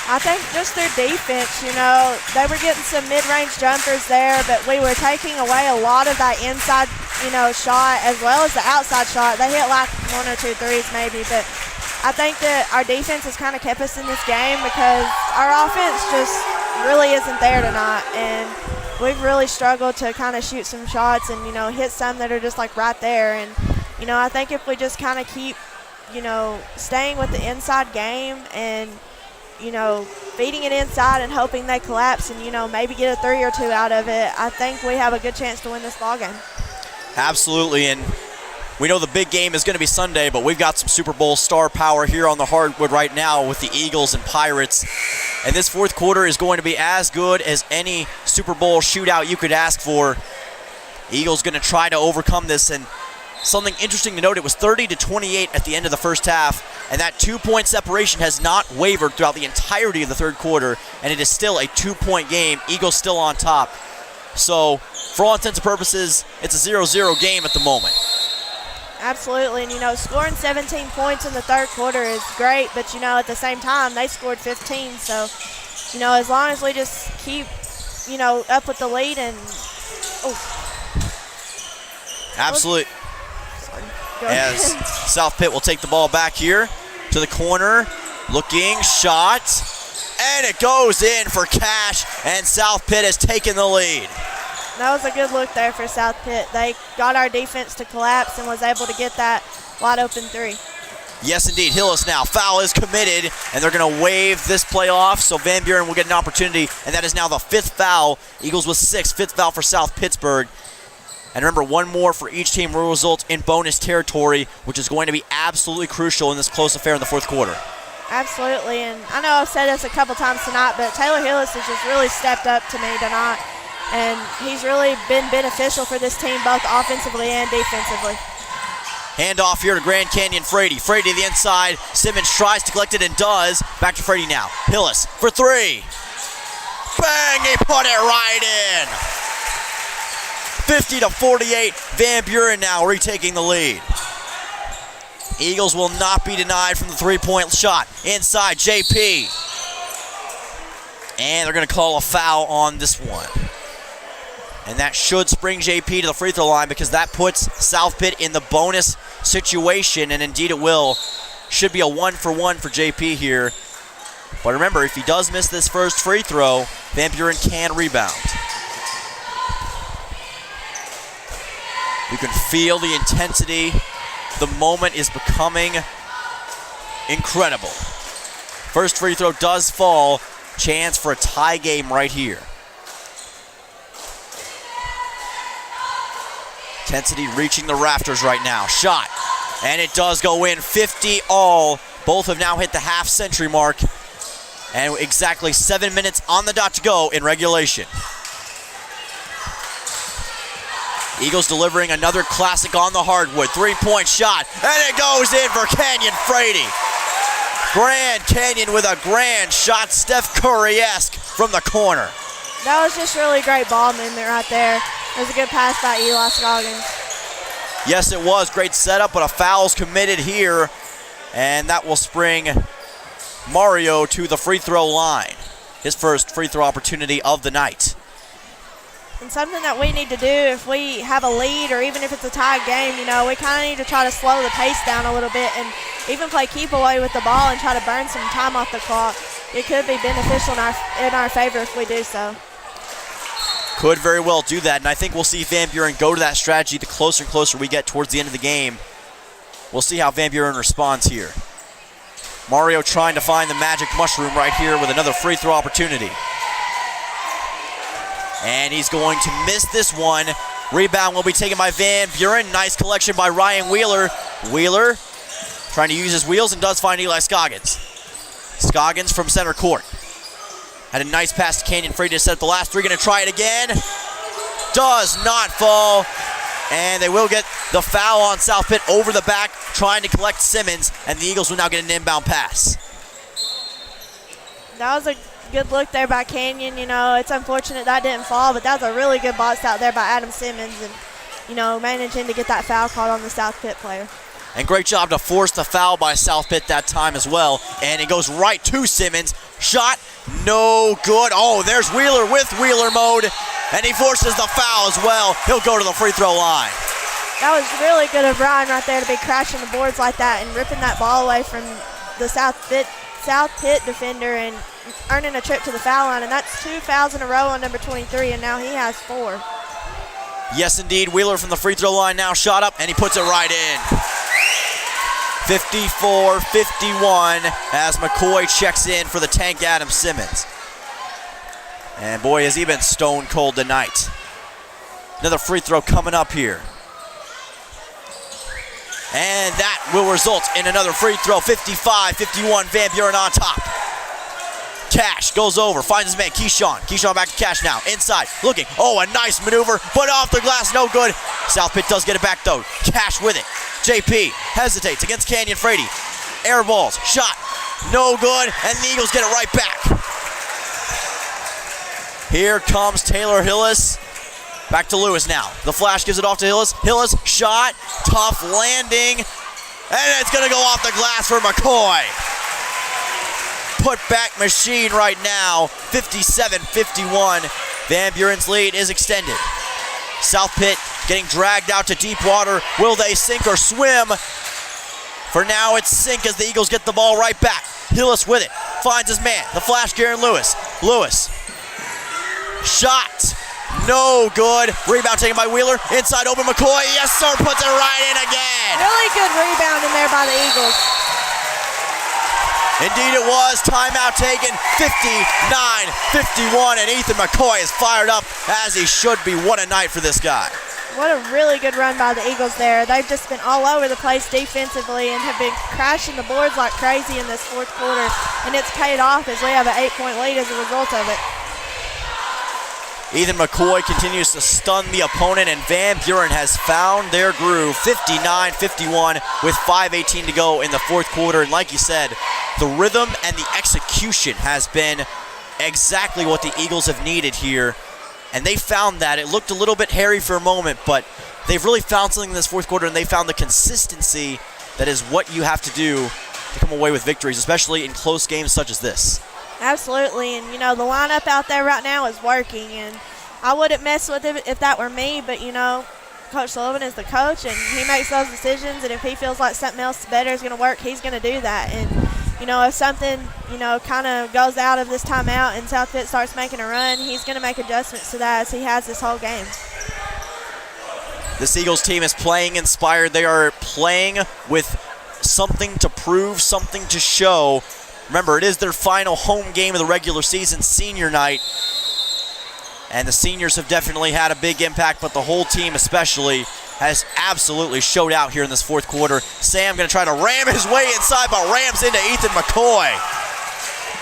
I think just their defense, they were getting some mid-range jumpers there, but we were taking away a lot of that inside, shot as well as the outside shot. They hit like 1 or 2 threes maybe, but I think that our defense has kind of kept us in this game because our offense just really isn't there tonight, and we've really struggled to kind of shoot some shots and, hit some that are just like right there. And, I think if we just kind of keep staying with the inside game and, feeding it inside and hoping they collapse and, maybe get a 3 or 2 out of it, I think we have a good chance to win this ball game. Absolutely, and we know the big game is going to be Sunday, but we've got some Super Bowl star power here on the hardwood right now with the Eagles and Pirates. And this fourth quarter is going to be as good as any Super Bowl shootout you could ask for. Eagles going to try to overcome this, and something interesting to note, it was 30-28 at the end of the first half, and that 2-point separation has not wavered throughout the entirety of the third quarter, and it is still a 2-point game. Eagles still on top. So, for all intents and purposes, it's a 0-0 game at the moment. Absolutely, and scoring 17 points in the third quarter is great, but at the same time, they scored 15, so, as long as we just keep, up with the lead and, Absolutely. As South Pitt will take the ball back here to the corner, looking, shot, and it goes in for cash, and South Pitt has taken the lead. That was a good look there for South Pitt. They got our defense to collapse and was able to get that wide open 3. Yes, indeed. Hillis now. Foul is committed, and they're going to waive this play off, so Van Buren will get an opportunity, and that is now the 5th foul. Eagles with 6, 5th foul for South Pittsburg. And remember, one more for each team will result in bonus territory, which is going to be absolutely crucial in this close affair in the fourth quarter. Absolutely, and I know I've said this a couple times tonight, but Taylor Hillis has just really stepped up to me tonight, and he's really been beneficial for this team both offensively and defensively. Handoff here to Grand Canyon Frady. Frady to the inside. Simmons tries to collect it and does. Back to Frady now. Hillis for 3. Bang! He put it right in. 50-48. Van Buren now retaking the lead. Eagles will not be denied from the 3-point shot. Inside, JP. And they're going to call a foul on this one. And that should spring JP to the free throw line because that puts South Pitt in the bonus situation, and indeed it will. Should be a 1-for-1 for JP here. But remember, if he does miss this first free throw, Van Buren can rebound. You can feel the intensity. The moment is becoming incredible. First free throw does fall. Chance for a tie game right here. Intensity reaching the rafters right now. Shot. And it does go in. 50 all. Both have now hit the half-century mark. And exactly 7 minutes on the dot to go in regulation. Eagles delivering another classic on the hardwood. 3-point shot. And it goes in for Canyon Frady. Grand Canyon with a grand shot. Steph Curry-esque from the corner. That was just really great ball movement right there. It was a good pass by Eli Scoggins. Yes, it was. Great setup, but a foul's committed here. And that will spring Mario to the free throw line. His first free throw opportunity of the night. And something that we need to do if we have a lead or even if it's a tied game, we kind of need to try to slow the pace down a little bit and even play keep away with the ball and try to burn some time off the clock. It could be beneficial in our favor if we do so. Could very well do that, and I think we'll see Van Buren go to that strategy the closer and closer we get towards the end of the game. We'll see how Van Buren responds here. Mario trying to find the magic mushroom right here with another free throw opportunity. And he's going to miss this one. Rebound will be taken by Van Buren. Nice collection by Ryan Wheeler. Wheeler trying to use his wheels and does find Eli Scoggins. Scoggins from center court. Had a nice pass to Canyon Frady to set up the last 3. Going to try it again. Does not fall. And they will get the foul on South Pitt over the back, trying to collect Simmons. And the Eagles will now get an inbound pass. That was a good look there by Canyon. It's unfortunate that didn't fall, but that was a really good box out there by Adam Simmons and, managing to get that foul called on the South Pitt player. And great job to force the foul by South Pitt that time as well. And it goes right to Simmons. Shot, no good. Oh, there's Wheeler with Wheeler mode. And he forces the foul as well. He'll go to the free throw line. That was really good of Ryan right there to be crashing the boards like that and ripping that ball away from the South Pitt defender and earning a trip to the foul line. And that's 2 fouls in a row on number 23, and now he has 4. Yes, indeed. Wheeler from the free throw line now shot up, and he puts it right in. 54-51 as McCoy checks in for the tank Adam Simmons. And boy, has he been stone cold tonight. Another free throw coming up here. And that will result in another free throw. 55-51, Van Buren on top. Cash goes over, finds his man, Keyshawn. Keyshawn back to Cash now, inside, looking. Oh, a nice maneuver, but off the glass, no good. South Pitt does get it back though. Cash with it. JP hesitates against Canyon Frady. Air balls, shot, no good, and the Eagles get it right back. Here comes Taylor Hillis. Back to Lewis now. The flash gives it off to Hillis. Hillis, shot, tough landing, and it's gonna go off the glass for McCoy. Put back machine right now, 57-51. Van Buren's lead is extended. South Pitt getting dragged out to deep water. Will they sink or swim? For now, it's sink as the Eagles get the ball right back. Hillis with it, finds his man. The flash, Garen Lewis. Lewis, shot, no good. Rebound taken by Wheeler. Inside open McCoy. Yes, sir, puts it right in again. Really good rebound in there by the Eagles. Indeed it was. Timeout taken. 59-51, and Ethan McCoy is fired up as he should be. What a night for this guy. What a really good run by the Eagles there. They've just been all over the place defensively and have been crashing the boards like crazy in this fourth quarter, and it's paid off as we have an 8-point lead as a result of it. Ethan McCoy continues to stun the opponent, and Van Buren has found their groove. 59-51 with 5:18 to go in the fourth quarter. And like you said, the rhythm and the execution has been exactly what the Eagles have needed here. And they found that. It looked a little bit hairy for a moment, but they've really found something in this fourth quarter, and they found the consistency that is what you have to do to come away with victories, especially in close games such as this. Absolutely, and you know, the lineup out there right now is working, and I wouldn't mess with it if that were me, but you know, Coach Sullivan is the coach, and he makes those decisions, and if he feels like something else better is going to work, he's going to do that. And you know, if something, you know, kind of goes out of this timeout and South Pitt starts making a run, he's going to make adjustments to that as he has this whole game. This Eagles team is playing inspired. They are playing with something to prove, something to show. Remember, it is their final home game of the regular season, senior night. And the seniors have definitely had a big impact, but the whole team especially has absolutely showed out here in this fourth quarter. Sam going to try to ram his way inside, but rams into Ethan McCoy.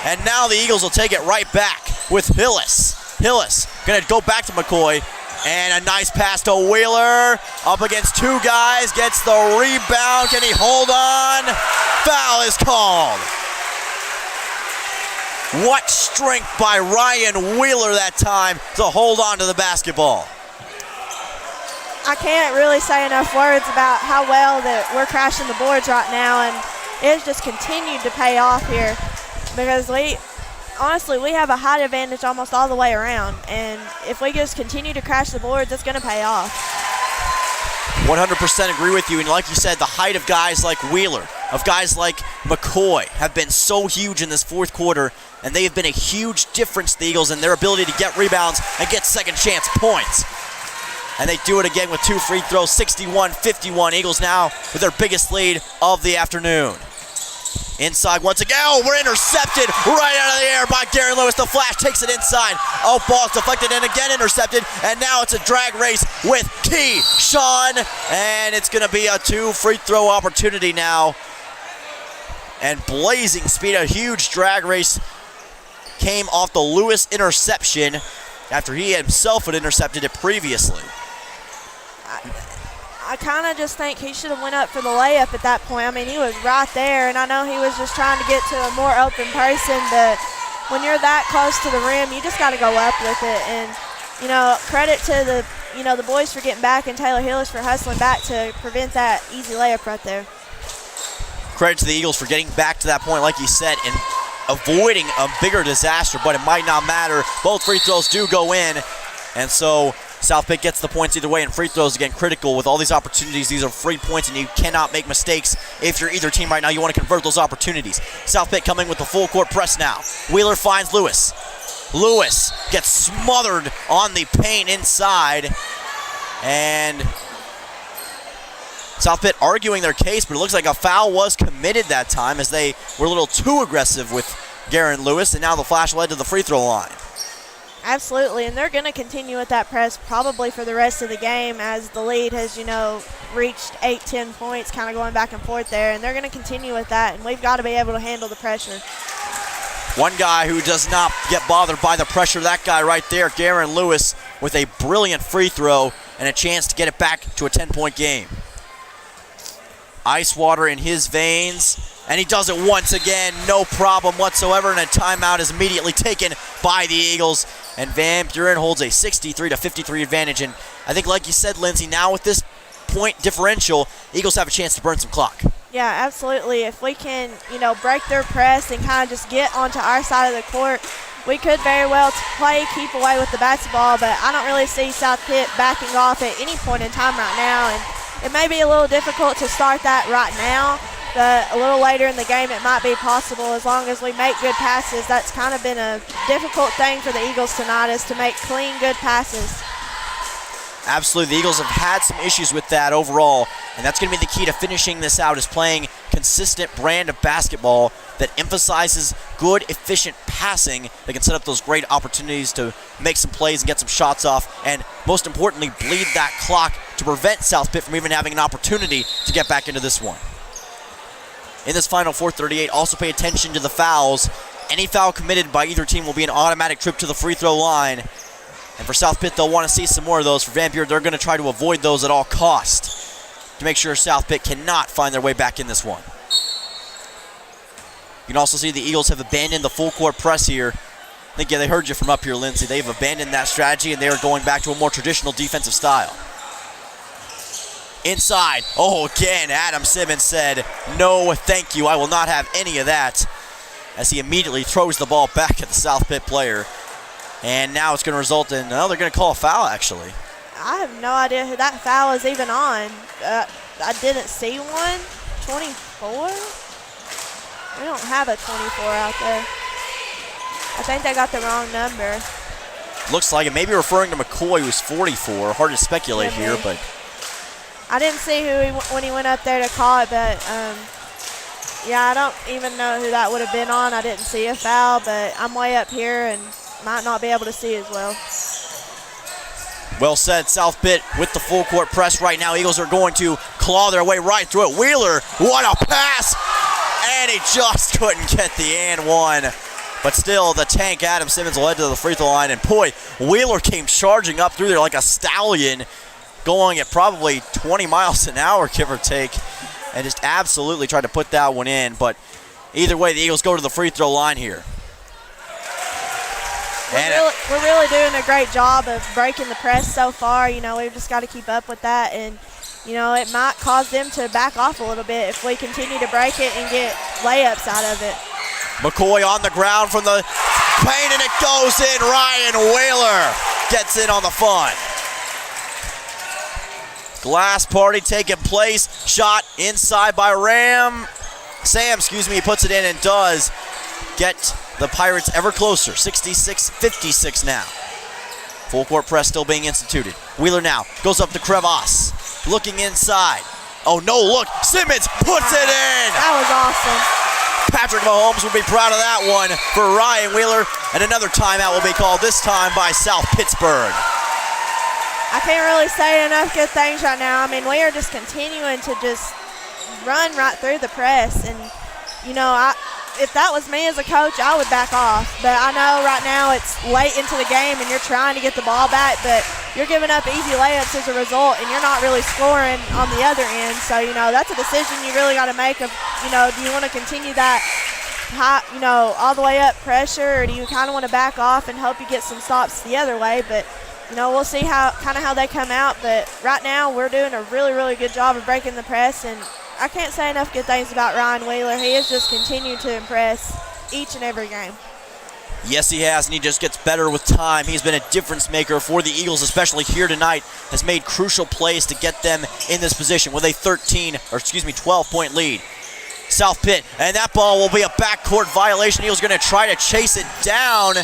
And now the Eagles will take it right back with Hillis. Hillis going to go back to McCoy. And a nice pass to Wheeler. Up against two guys, gets the rebound. Can he hold on? Foul is called. What strength by Ryan Wheeler that time to hold on to the basketball. I can't really say enough words about how well that we're crashing the boards right now, and it's just continued to pay off here because honestly, we have a height advantage almost all the way around, and if we just continue to crash the boards, it's going to pay off. 100% agree with you, and like you said, the height of guys like Wheeler, of guys like McCoy have been so huge in this fourth quarter, and they have been a huge difference to the Eagles in their ability to get rebounds and get second chance points. And they do it again with two free throws, 61-51. Eagles now with their biggest lead of the afternoon. Inside once again. Oh, we're intercepted right out of the air by Garen Lewis. The flash takes it inside. Oh, ball's deflected and again intercepted. And now it's a drag race with Keyshawn. And it's going to be a two free throw opportunity now. And blazing speed, a huge drag race came off the Lewis interception after he himself had intercepted it previously. I kind of just think he should have went up for the layup at that point. I mean, he was right there, and I know he was just trying to get to a more open person, but when you're that close to the rim, you just got to go up with it. And, you know, credit to the boys for getting back and Taylor Hillis for hustling back to prevent that easy layup right there. Credit to the Eagles for getting back to that point, like you said, and avoiding a bigger disaster, but it might not matter. Both free throws do go in, and so South Pitt gets the points either way, and free throws, again, critical with all these opportunities. These are free points, and you cannot make mistakes if you're either team right now. You want to convert those opportunities. South Pitt coming with the full court press now. Wheeler finds Lewis. Lewis gets smothered on the paint inside, and South Pitt arguing their case, but it looks like a foul was committed that time as they were a little too aggressive with Garen Lewis, and now the flash led to the free throw line. Absolutely, and they're going to continue with that press probably for the rest of the game as the lead has, reached 8-10 points, kind of going back and forth there, and they're going to continue with that, and we've got to be able to handle the pressure. One guy who does not get bothered by the pressure, that guy right there, Garen Lewis, with a brilliant free throw and a chance to get it back to a 10-point game. Ice water in his veins, and he does it once again, no problem whatsoever, and a timeout is immediately taken by the Eagles, and Van Buren holds a 63-53 advantage. And I think, like you said, Lindsay, now with this point differential, Eagles have a chance to burn some clock. Yeah, absolutely. If we can, break their press and kind of just get onto our side of the court, we could very well keep away with the basketball, but I don't really see South Pitt backing off at any point in time right now, and it may be a little difficult to start that right now, but a little later in the game it might be possible as long as we make good passes. That's kind of been a difficult thing for the Eagles tonight, is to make clean, good passes. Absolutely, the Eagles have had some issues with that overall, and that's going to be the key to finishing this out, is playing consistent brand of basketball that emphasizes good, efficient passing that can set up those great opportunities to make some plays and get some shots off, and most importantly, bleed that clock to prevent South Pitt from even having an opportunity to get back into this one. In this final 4:38, also pay attention to the fouls. Any foul committed by either team will be an automatic trip to the free throw line. And for South Pitt, they'll want to see some more of those. For Van Buren, they're going to try to avoid those at all cost to make sure South Pitt cannot find their way back in this one. You can also see the Eagles have abandoned the full court press here. I think, they heard you from up here, Lindsay. They've abandoned that strategy, and they are going back to a more traditional defensive style. Inside. Oh, again, Adam Simmons said, no, thank you. I will not have any of that, as he immediately throws the ball back at the South Pitt player. And now it's going to result in, they're going to call a foul, actually. I have no idea who that foul is even on. I didn't see one. 24? We don't have a 24 out there. I think they got the wrong number. Looks like it. Maybe referring to McCoy, who's 44. Hard to speculate here, but I didn't see when he went up there to call it, but I don't even know who that would have been on. I didn't see a foul, but I'm way up here and might not be able to see as well. Well said, South Pitt with the full court press right now. Eagles are going to claw their way right through it. Wheeler, what a pass! And he just couldn't get the and one. But still, the tank, Adam Simmons, led to the free throw line. And boy, Wheeler came charging up through there like a stallion, going at probably 20 miles an hour, give or take, and just absolutely tried to put that one in. But either way, the Eagles go to the free throw line here. We're really doing a great job of breaking the press so far. We've just got to keep up with that, and it might cause them to back off a little bit if we continue to break it and get layups out of it. McCoy on the ground from the paint, and it goes in. Ryan Wheeler gets in on the fun. Glass party taking place. Shot inside by Sam, he puts it in and does get the Pirates ever closer. 66-56 now. Full court press still being instituted. Wheeler now goes up to Crevasse. Looking inside. Oh no, look, Simmons puts it in! That was awesome. Patrick Mahomes will be proud of that one for Ryan Wheeler, and another timeout will be called, this time by South Pittsburg. I can't really say enough good things right now. I mean, we are just continuing to just run right through the press, and if that was me as a coach, I would back off. But I know right now it's late into the game and you're trying to get the ball back, but you're giving up easy layups as a result, and you're not really scoring on the other end. So, that's a decision you really got to make of, do you want to continue that high, all the way up pressure, or do you kind of want to back off and hope you get some stops the other way? But, we'll see how they come out. But right now we're doing a really, really good job of breaking the press, and I can't say enough good things about Ryan Wheeler. He has just continued to impress each and every game. Yes, he has, and he just gets better with time. He's been a difference maker for the Eagles, especially here tonight. Has made crucial plays to get them in this position with a 12-point lead. South Pitt, and that ball will be a backcourt violation. Eagles going to try to chase it down,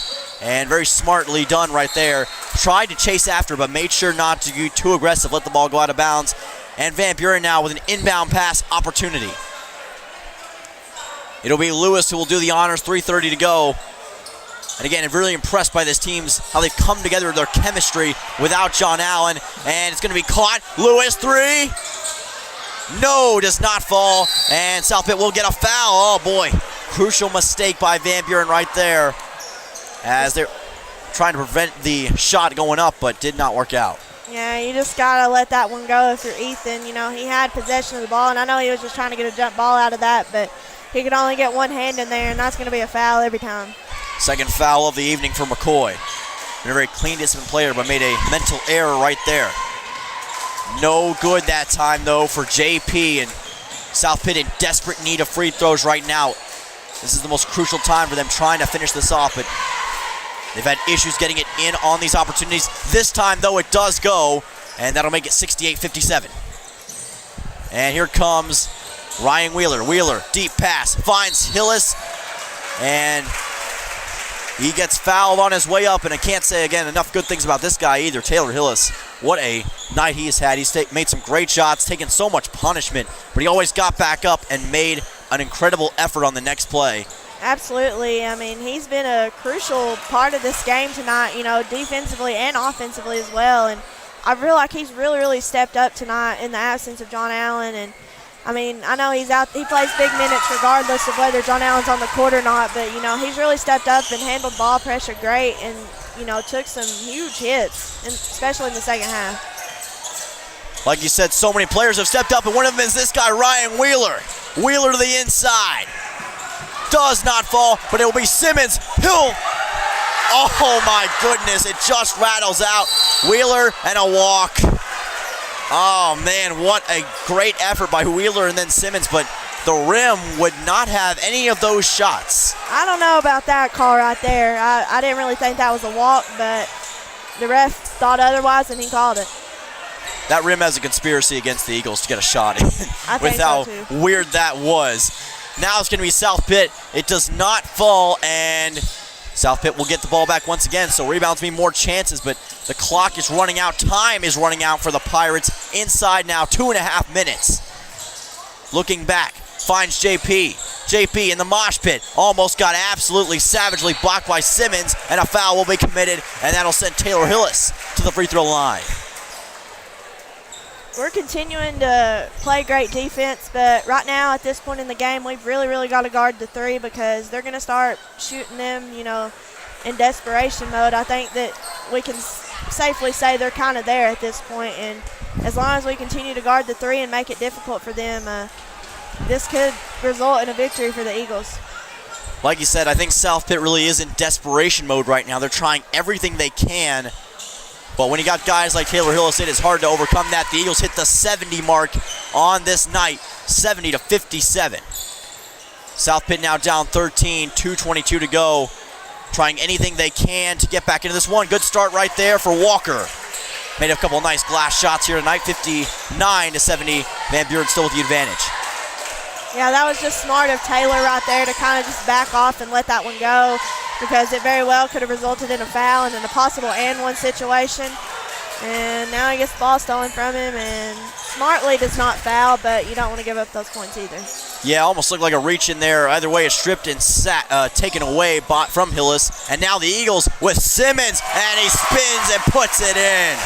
and very smartly done right there. Tried to chase after, but made sure not to get too aggressive, let the ball go out of bounds. And Van Buren now with an inbound pass opportunity. It'll be Lewis who will do the honors, 3:30 to go. And again, I'm really impressed by this team's, how they've come together, their chemistry without John Allen. And it's going to be caught. Lewis, three. No, does not fall. And South Pitt will get a foul. Oh boy, crucial mistake by Van Buren right there, as they're trying to prevent the shot going up, but did not work out. Yeah, you just got to let that one go if you're Ethan. You know, he had possession of the ball, and I know he was just trying to get a jump ball out of that, but he could only get one hand in there, and that's going to be a foul every time. Second foul of the evening for McCoy. Been a very clean, disciplined player, but made a mental error right there. No good that time, though, for JP, and South Pitt in desperate need of free throws right now. This is the most crucial time for them trying to finish this off, but they've had issues getting it in on these opportunities. This time, though, it does go, and that'll make it 68-57. And here comes Ryan Wheeler. Wheeler, deep pass, finds Hillis, and he gets fouled on his way up, and I can't say, again, enough good things about this guy either, Taylor Hillis. What a night he has had. He's made some great shots, taken so much punishment, but he always got back up and made an incredible effort on the next play. Absolutely. I mean, he's been a crucial part of this game tonight, you know, defensively and offensively as well. And I feel like he's really stepped up tonight in the absence of John Allen. And, I mean, I know he's out. He plays big minutes regardless of whether John Allen's on the court or not. But, you know, he's really stepped up and handled ball pressure great and, you know, took some huge hits, especially in the second half. Like you said, so many players have stepped up, and one of them is this guy, Ryan Wheeler. Wheeler to the inside. Does not fall, but it will be Simmons. Oh my goodness, it just rattles out. Wheeler and a walk. Oh man, what a great effort by Wheeler and then Simmons, but the rim would not have any of those shots. I don't know about that call right there. I didn't really think that was a walk, but the ref thought otherwise and he called it. That rim has a conspiracy against the Eagles to get a shot in. I with think how so too. Weird that was. Now it's going to be South Pitt. It does not fall, and South Pitt will get the ball back once again, so rebounds mean more chances, but the clock is running out. Time is running out for the Pirates. Inside now, 2.5 minutes. Looking back, finds JP. JP in the mosh pit. Almost got absolutely savagely blocked by Simmons, and a foul will be committed, and that'll send Taylor Hillis to the free throw line. We're continuing to play great defense, but right now at this point in the game, we've really got to guard the three because they're going to start shooting them, you know, in desperation mode. I think that we can safely say they're kind of there at this point, and as long as we continue to guard the three and make it difficult for them, this could result in a victory for the Eagles. Like you said, I think South Pitt really is in desperation mode right now. They're trying everything they can. But when you got guys like Taylor Hillis, it is hard to overcome that. The Eagles hit the 70 mark on this night, 70-57. South Pitt now down 13, 2:22 to go. Trying anything they can to get back into this one. Good start right there for Walker. Made a couple nice glass shots here tonight, 59-70. Van Buren still with the advantage. Yeah, that was just smart of Taylor right there to kind of just back off and let that one go, because it very well could have resulted in a foul and in a possible and-one situation. And now he gets the ball stolen from him, and smartly does not foul, but you don't want to give up those points either. Yeah, almost looked like a reach in there. Either way, it's stripped and taken away from Hillis. And now the Eagles with Simmons, and he spins and puts it in.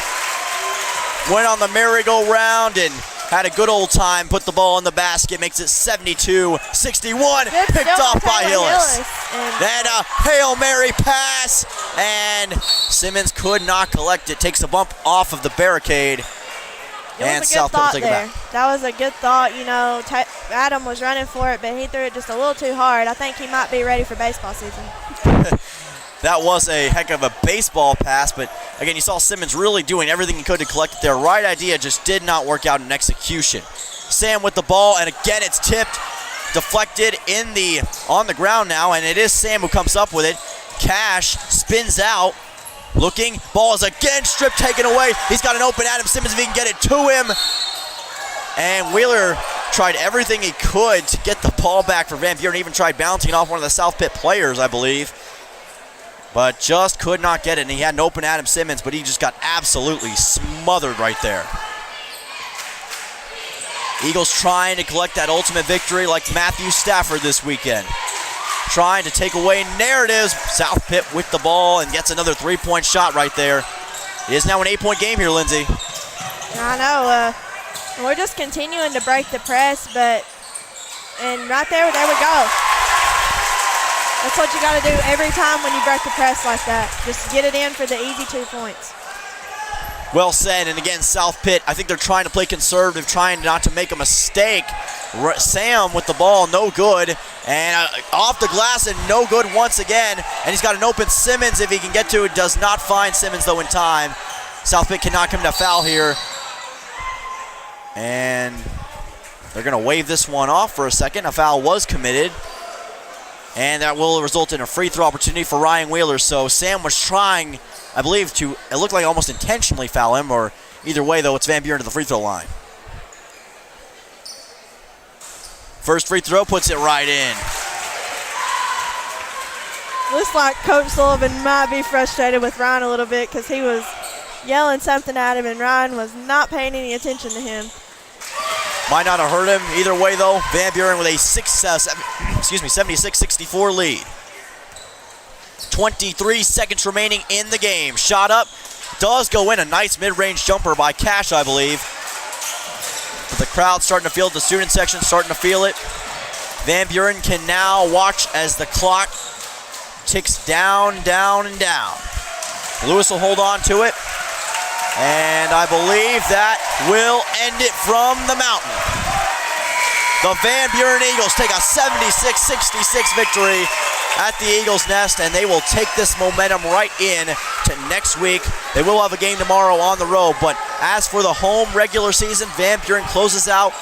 Went on the merry-go-round and had a good old time, put the ball in the basket, makes it 72-61, picked off by Hillis. Then a Hail Mary pass, and Simmons could not collect it. Takes a bump off of the barricade, and South Pitt will take it back. That was a good thought. You know, Adam was running for it, but he threw it just a little too hard. I think he might be ready for baseball season. That was a heck of a baseball pass, but again, you saw Simmons really doing everything he could to collect it there. Right idea, just did not work out in execution. Sam with the ball, and again it's tipped, deflected on the ground now, and it is Sam who comes up with it. Cash spins out, looking, ball is again stripped, taken away. He's got an open Adam Simmons if he can get it to him. And Wheeler tried everything he could to get the ball back for Van Buren, even tried bouncing off one of the South Pitt players, I believe. But just could not get it, and he had an open Adam Simmons, but he just got absolutely smothered right there. Eagles trying to collect that ultimate victory like Matthew Stafford this weekend. Trying to take away narratives. South Pitt with the ball and gets another 3-point shot right there. It is now an 8-point game here, Lindsay. I know. We're just continuing to break the press, and right there we go. That's what you got to do every time when you break the press like that. Just get it in for the easy 2 points. Well said, and again, South Pitt, I think they're trying to play conservative, trying not to make a mistake. Sam with the ball, no good, and off the glass and no good once again, and he's got an open Simmons if he can get to it. Does not find Simmons, though, in time. South Pitt cannot come to foul here, and they're going to wave this one off for a second. A foul was committed, and that will result in a free throw opportunity for Ryan Wheeler. So Sam was trying, I believe, it looked like almost intentionally foul him, or either way, though, it's Van Buren to the free throw line. First free throw puts it right in. Looks like Coach Sullivan might be frustrated with Ryan a little bit because he was yelling something at him, and Ryan was not paying any attention to him. Might not have hurt him. Either way, though, Van Buren with a 76-64 lead. 23 seconds remaining in the game. Shot up, does go in. A nice mid-range jumper by Cash, I believe. But the crowd starting to feel it. The student section starting to feel it. Van Buren can now watch as the clock ticks down, down, and down. Lewis will hold on to it. And I believe that will end it from the mountain. The Van Buren Eagles take a 76-66 victory at the Eagles' Nest, and they will take this momentum right in to next week. They will have a game tomorrow on the road, but as for the home regular season, Van Buren closes out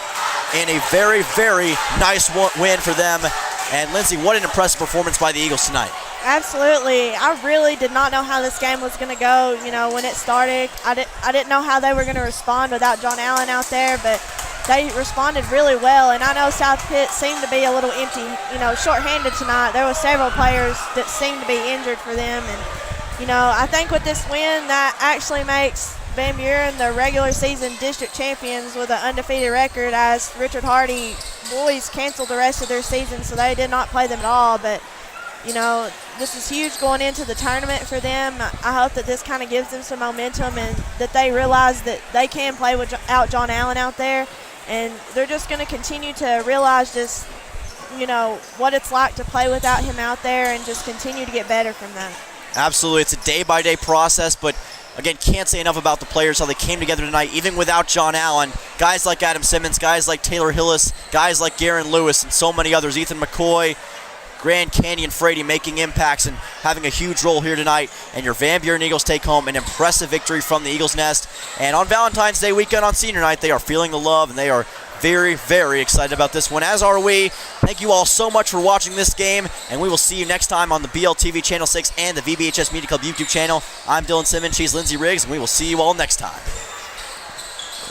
in a very, very nice win for them. And Lindsay, what an impressive performance by the Eagles tonight. Absolutely. I really did not know how this game was going to go. You know, when it started, I didn't know how they were going to respond without John Allen out there, but they responded really well. And I know South Pitt seemed to be a little empty, shorthanded tonight. There were several players that seemed to be injured for them. And, I think with this win, that actually makes Van Buren the regular season district champions with an undefeated record, as Richard Hardy boys canceled the rest of their season, so they did not play them at all. But this is huge going into the tournament for them. I hope that this kind of gives them some momentum and that they realize that they can play without John Allen out there. And they're just going to continue to realize just, what it's like to play without him out there and just continue to get better from that. Absolutely. It's a day-by-day process, but again, can't say enough about the players, how they came together tonight, even without John Allen. Guys like Adam Simmons, guys like Taylor Hillis, guys like Garen Lewis, and so many others. Ethan McCoy, Grand Canyon Frady making impacts and having a huge role here tonight. And your Van Buren Eagles take home an impressive victory from the Eagles' Nest. And on Valentine's Day weekend on senior night, they are feeling the love, and they are very, very excited about this one, as are we. Thank you all so much for watching this game, and we will see you next time on the BLTV Channel 6 and the VBHS Media Club YouTube channel. I'm Dylan Simmons, she's Lindsay Riggs, and we will see you all next time.